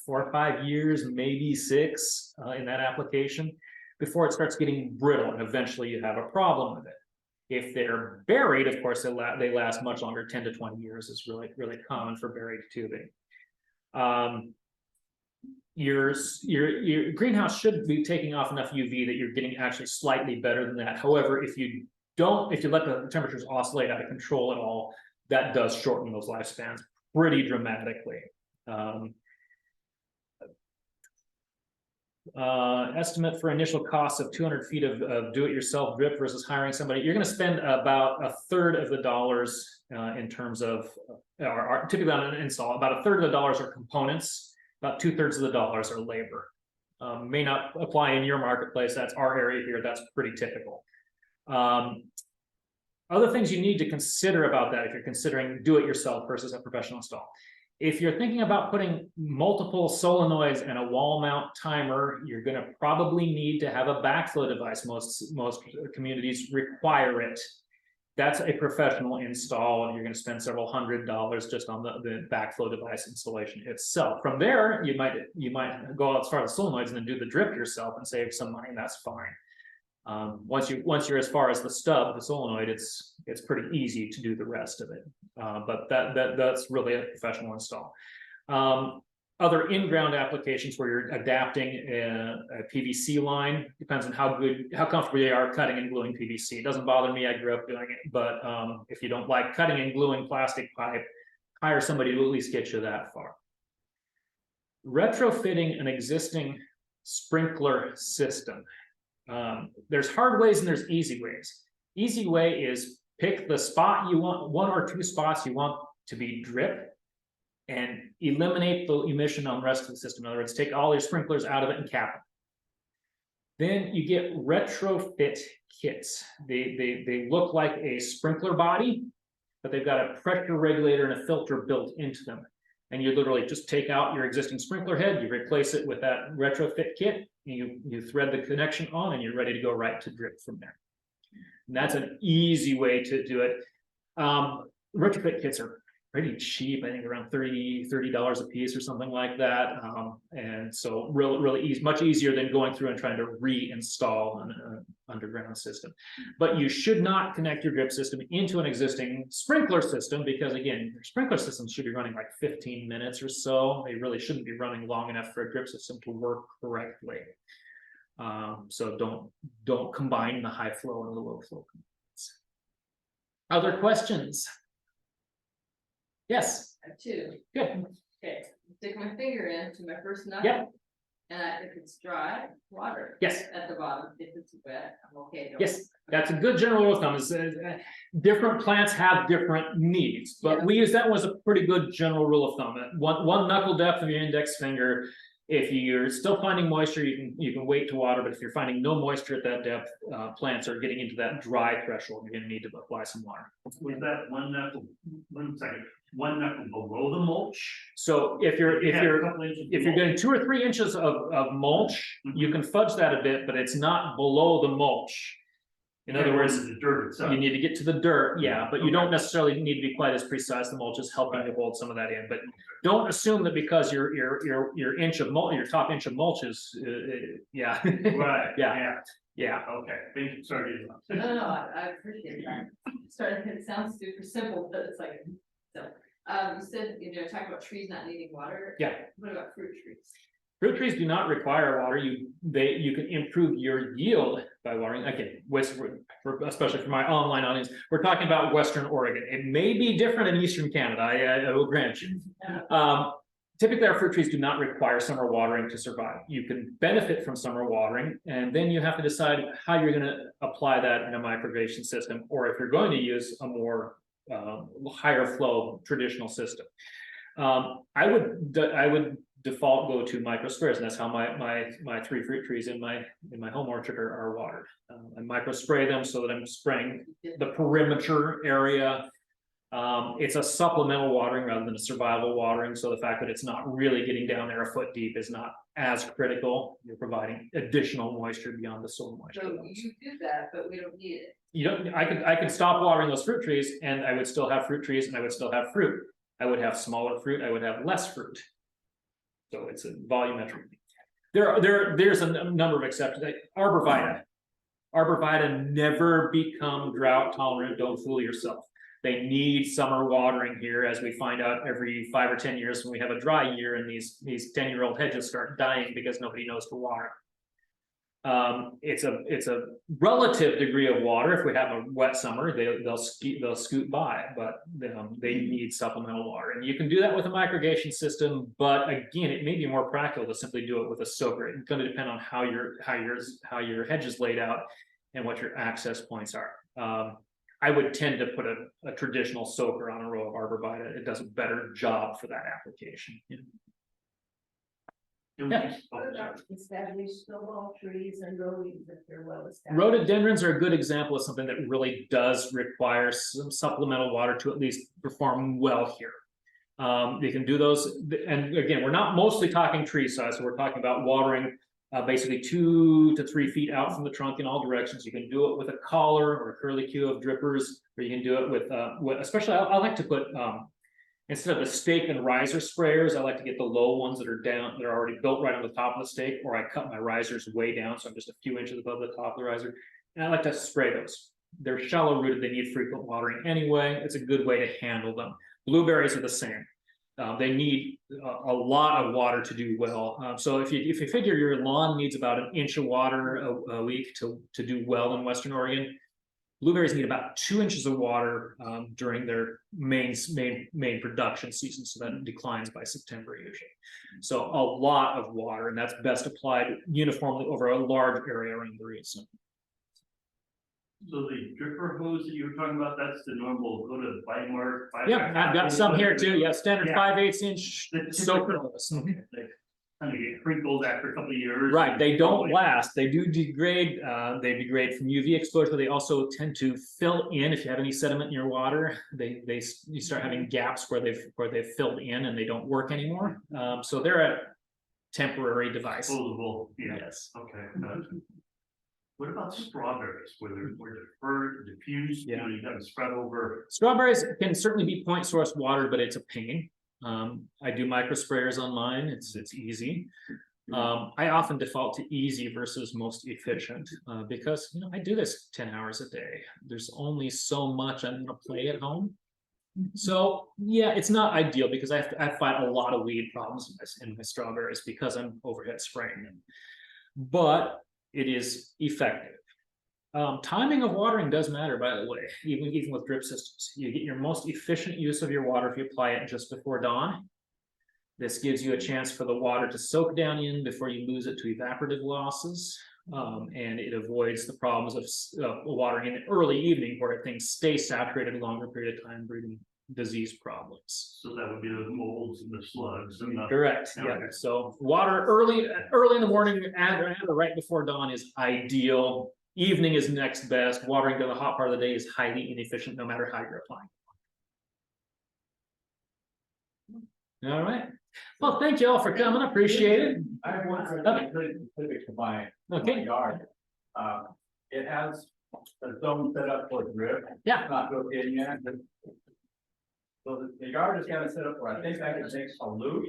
Speaker 1: 4 or 5 years, maybe 6 in that application, before it starts getting brittle, and eventually you have a problem with it. If they're buried, of course, they last much longer. 10 to 20 years is really common for buried tubing. Your greenhouse should be taking off enough UV that you're getting actually slightly better than that. However, if you let the temperatures oscillate out of control at all, that does shorten those lifespans pretty dramatically. Estimate for initial costs of 200 feet of do-it-yourself drip versus hiring somebody. You're going to spend about 1/3 of the dollars in terms of, or typically on an install, about 1/3 of the dollars are components, about 2/3 of the dollars are labor. May not apply in your marketplace. That's our area here. That's pretty typical. Other things you need to consider about that if you're considering do-it-yourself versus a professional install. If you're thinking about putting multiple solenoids and a wall mount timer, you're going to probably need to have a backflow device. Most communities require it. That's a professional install, and you're gonna spend several $100s just on the backflow device installation itself. From there, you might go as far as solenoids and then do the drip yourself and save some money, and that's fine. Once you're as far as the stub, the solenoid, it's pretty easy to do the rest of it. But that's really a professional install. Other in-ground applications where you're adapting a PVC line, depends on how comfortable they are cutting and gluing PVC. It doesn't bother me, I grew up doing it, but if you don't like cutting and gluing plastic pipe, hire somebody to at least get you that far. Retrofitting an existing sprinkler system. There's hard ways and there's easy ways. Easy way is pick the spot you want, 1 or 2 spots you want to be drip, and eliminate the emission on the rest of the system. In other words, take all your sprinklers out of it and cap them. Then you get retrofit kits. They look like a sprinkler body, but they've got a pressure regulator and a filter built into them. And you literally just take out your existing sprinkler head, you replace it with that retrofit kit, you thread the connection on, and you're ready to go right to drip from there. And that's an easy way to do it. Retrofit kits are pretty cheap, I think around $30 a piece or something like that. And so really easy, much easier than going through and trying to reinstall an underground system. But you should not connect your drip system into an existing sprinkler system, because again, your sprinkler systems should be running like 15 minutes or so. They really shouldn't be running long enough for a drip system to work correctly. So don't combine the high flow and the low flow components. Other questions? Yes.
Speaker 4: I have 2.
Speaker 1: Good.
Speaker 4: Okay, stick my finger into my first nut.
Speaker 1: Yep.
Speaker 4: And if it's dry, water.
Speaker 1: Yes.
Speaker 4: At the bottom, if it's wet, I'm okay. Don't-
Speaker 1: Yes, that's a good general rule of thumb. Is different plants have different needs, but
Speaker 4: Yeah.
Speaker 1: we use that one as a pretty good general rule of thumb. At one knuckle depth of your index finger. If you're still finding moisture, you can wait to water. But if you're finding no moisture at that depth, plants are getting into that dry threshold. You're going to need to apply some water.
Speaker 3: Was that one knuckle below the mulch?
Speaker 1: So if you're getting 2 or 3 inches of mulch,
Speaker 3: Mhm.
Speaker 1: you can fudge that a bit, but it's not below the mulch. In other words,
Speaker 3: the dirt itself.
Speaker 1: you need to get to the dirt, yeah, but you don't necessarily need to be quite as precise. The mulch is helping to hold some of that in, but don't assume that because your inch of mulch, your top inch of mulch is, yeah.
Speaker 3: Right,
Speaker 1: Yeah. Yeah,
Speaker 3: okay, thank you, sorry. to interrupt.
Speaker 4: No, I appreciate that. Sorry, it sounds super simple, but it's like, so, you said, talking about trees not needing water.
Speaker 1: Yeah.
Speaker 4: What about fruit trees?
Speaker 1: fruit trees do not require water. You can improve your yield by watering. Again, especially for my online audience, we're talking about Western Oregon. It may be different in Eastern Canada, I will grant you. Typically, our fruit trees do not require summer watering to survive. You can benefit from summer watering, and then you have to decide how you're going to apply that in a microirrigation system, or if you're going to use a more higher flow traditional system. I would default go to micro sprays, and that's how my 3 fruit trees in my home orchard are watered. I micro spray them so that I'm spraying the perimeter area. It's a supplemental watering rather than a survival watering, so the fact that it's not really getting down there a foot deep is not as critical. You're providing additional moisture beyond the soil moisture.
Speaker 4: So
Speaker 1: levels.
Speaker 4: you do that, but we don't need it.
Speaker 1: You don't. I could stop watering those fruit trees, and I would still have fruit trees, and I would still have fruit. I would have smaller fruit. I would have less fruit. So it's a volumetric. There's a number of exceptions. Arborvitae never become drought tolerant. Don't fool yourself. They need summer watering here, as we find out every 5 or 10 years when we have a dry year and these 10-year-old hedges start dying because nobody knows to water. It's a relative degree of water. If we have a wet summer, they'll scoot by, but they need supplemental water, and you can do that with a microirrigation system. But again, it may be more practical to simply do it with a soaker. It's going to depend on how your hedge is laid out and what your access points are. I would tend to put a traditional soaker on a row of arborvitae. It does a better job for that application. Yeah.
Speaker 4: What about established snowball trees and rhododendrons if they're well established?
Speaker 1: Rhododendrons are a good example of something that really does require some supplemental water to at least perform well here. You can do those, and again, we're not mostly talking tree size, so we're talking about watering basically 2 to 3 feet out from the trunk in all directions. You can do it with a collar or a curly Q of drippers, or you can do it with, especially I like to put, instead of the stake and riser sprayers, I like to get the low ones that are down, that are already built right on the top of the stake, or I cut my risers way down, so I'm just a few inches above the top of the riser. And I like to spray those. They're shallow rooted, they need frequent watering anyway. It's a good way to handle them. Blueberries are the same. They need a lot of water to do well. So if you figure your lawn needs about 1 inch of water a week to do well in Western Oregon, blueberries need about 2 inches of water during their main production season. So that declines by September usually. So a lot of water, and that's best applied uniformly over a large area around the root zone.
Speaker 3: So the dripper hose that you were talking about, that's the normal, go to Weimar.
Speaker 1: Yeah, I've got some here too. Yeah, standard
Speaker 3: Yeah.
Speaker 1: 5/8 inch
Speaker 3: The
Speaker 1: soaker
Speaker 3: typical-
Speaker 1: hose.
Speaker 3: They kind of get crinkled after a couple of years.
Speaker 1: Right, they don't
Speaker 3: Probably-
Speaker 1: last. They do degrade. They degrade from UV exposure. They also tend to fill in if you have any sediment in your water. You start having gaps where they've filled in and they don't work anymore. So they're a temporary device.
Speaker 3: Disposable, yeah,
Speaker 1: Yes.
Speaker 3: okay. What about strawberries, where they're deferred, diffused, you know, you gotta spread over.
Speaker 1: Strawberries can certainly be point source water, but it's a pain. I do micro sprayers on mine. It's easy. I often default to easy versus most efficient because I do this 10 hours a day. There's only so much I'm gonna play at home. So yeah, it's not ideal because I fight a lot of weed problems in my strawberries because I'm overhead spraying them. But it is effective. Timing of watering does matter, by the way, even with drip systems. You get your most efficient use of your water if you apply it just before dawn. This gives you a chance for the water to soak down in before you lose it to evaporative losses. And it avoids the problems of watering in the early evening where things stay saturated a longer period of time, breeding disease problems.
Speaker 3: So that would be the molds and the slugs and the.
Speaker 1: Correct, yeah, so water early in the morning and right before dawn is ideal. Evening is next best. Watering during the hot part of the day is highly inefficient no matter how you're applying. All right, well, thank you all for coming, I appreciate it.
Speaker 5: I have one specific to my yard. It has a zone set up for drip.
Speaker 1: Yeah.
Speaker 5: Not built in yet. So the yard is kind of set up where I think I can take a loop.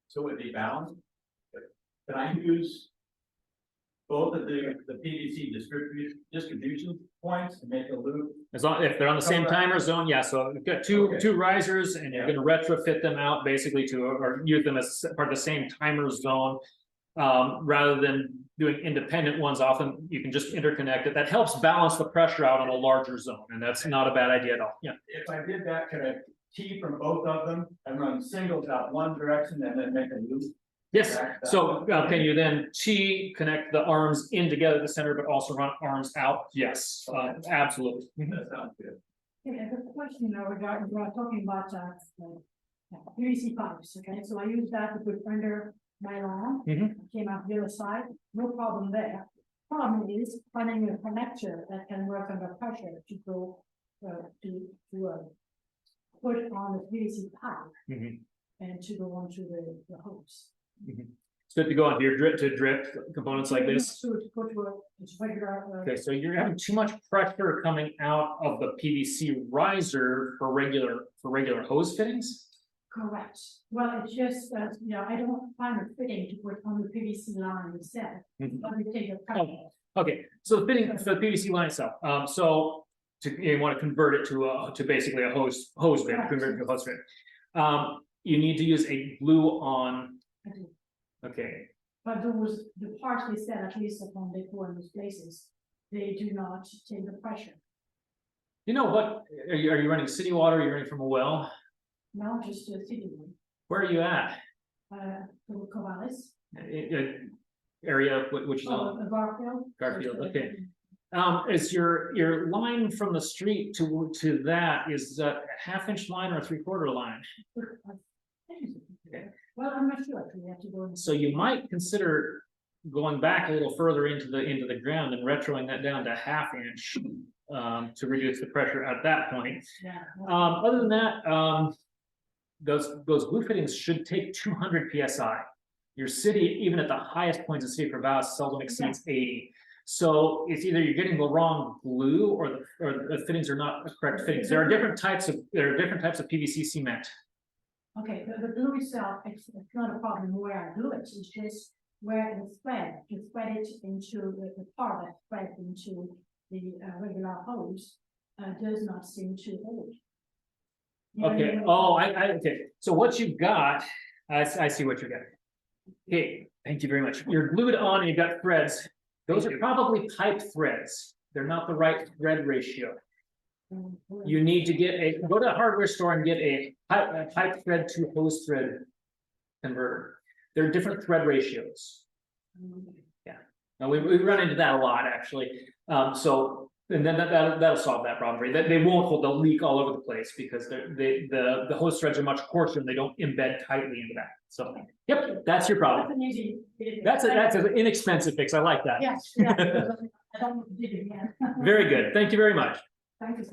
Speaker 5: So it'd be balanced. Can I use both of the PVC distribution points to make a loop?
Speaker 1: As long if they're on the same timer zone, yeah, so you've got two risers and you're gonna retrofit them out basically to or use them as part of the same timer zone. Rather than doing independent ones, often you can just interconnect it. That helps balance the pressure out on a larger zone, and that's not a bad idea at all. Yeah.
Speaker 5: If I did that, could I tee from both of them and run singles out one direction and then make a loop?
Speaker 1: Yes, so can you then connect the arms in together at the center, but also run arms out? Yes, absolutely.
Speaker 5: That sounds good.
Speaker 6: Yeah, the question regarding, we are talking about PVC pipes, okay, so I use that to put under my lawn. Came out the other side, no problem there. Problem is finding a connector that can work under pressure to go to put on the PVC pipe and to go onto the hose.
Speaker 1: So to go on your drip components like this.
Speaker 6: So to put it's regular.
Speaker 1: Okay, so you're having too much pressure coming out of the PVC riser for regular hose fittings.
Speaker 6: Correct. Well, it's just that, I don't find a fitting to put on the PVC line instead. Let me take a couple.
Speaker 1: Okay, so the fitting for the PVC line itself, so you want to convert it to basically a hose bit, convert it to a hose bit. You need to use a glue-on.
Speaker 6: I do.
Speaker 1: Okay.
Speaker 6: But the parts they said, at least upon decor in those places, they do not take the pressure.
Speaker 1: You know what? Are you running city water? Are you running from a well?
Speaker 6: No, just a city one.
Speaker 1: Where are you at?
Speaker 6: To Corvallis.
Speaker 1: Area which is on
Speaker 6: Garfield.
Speaker 1: Garfield. Okay. Is your line from the street to that is that a 1/2 inch line or a 3/4 line? Okay.
Speaker 6: Well, I'm not sure. We have to go.
Speaker 1: So you might consider going back a little further into the ground and retroing that down to 1/2 inch to reduce the pressure at that point.
Speaker 6: Yeah.
Speaker 1: Other than that, those glue fittings should take 200 psi. Your city, even at the highest points of city per valve, seldom exceeds 80. So it's either you're getting the wrong glue or the fittings are not the correct fittings. There are different types of PVC cement.
Speaker 6: Okay, the glue itself, it's not a problem where I do it, it's just where it's spread, you spread it into the part that spread into the regular hose, does not seem to hold. You know what I
Speaker 1: Okay,
Speaker 6: mean?
Speaker 1: oh, okay, so what you've got, I see what you're getting. Okay, thank you very much. You're glued on and you've got threads. Those are probably pipe threads. They're not the right thread ratio. You need to go to a hardware store and get a pipe thread to hose thread converter. There are different thread ratios. Yeah, now we run into that a lot, actually. And then that'll solve that problem for you. They won't hold, they'll leak all over the place because the hose threads are much coarser and they don't embed tightly into that. So, yep, that's your problem.
Speaker 6: That's an easy.
Speaker 1: That's an inexpensive fix. I like that.
Speaker 6: Yes, yeah, because I don't dig it again.
Speaker 1: Very good. Thank you very much.
Speaker 6: Thank you.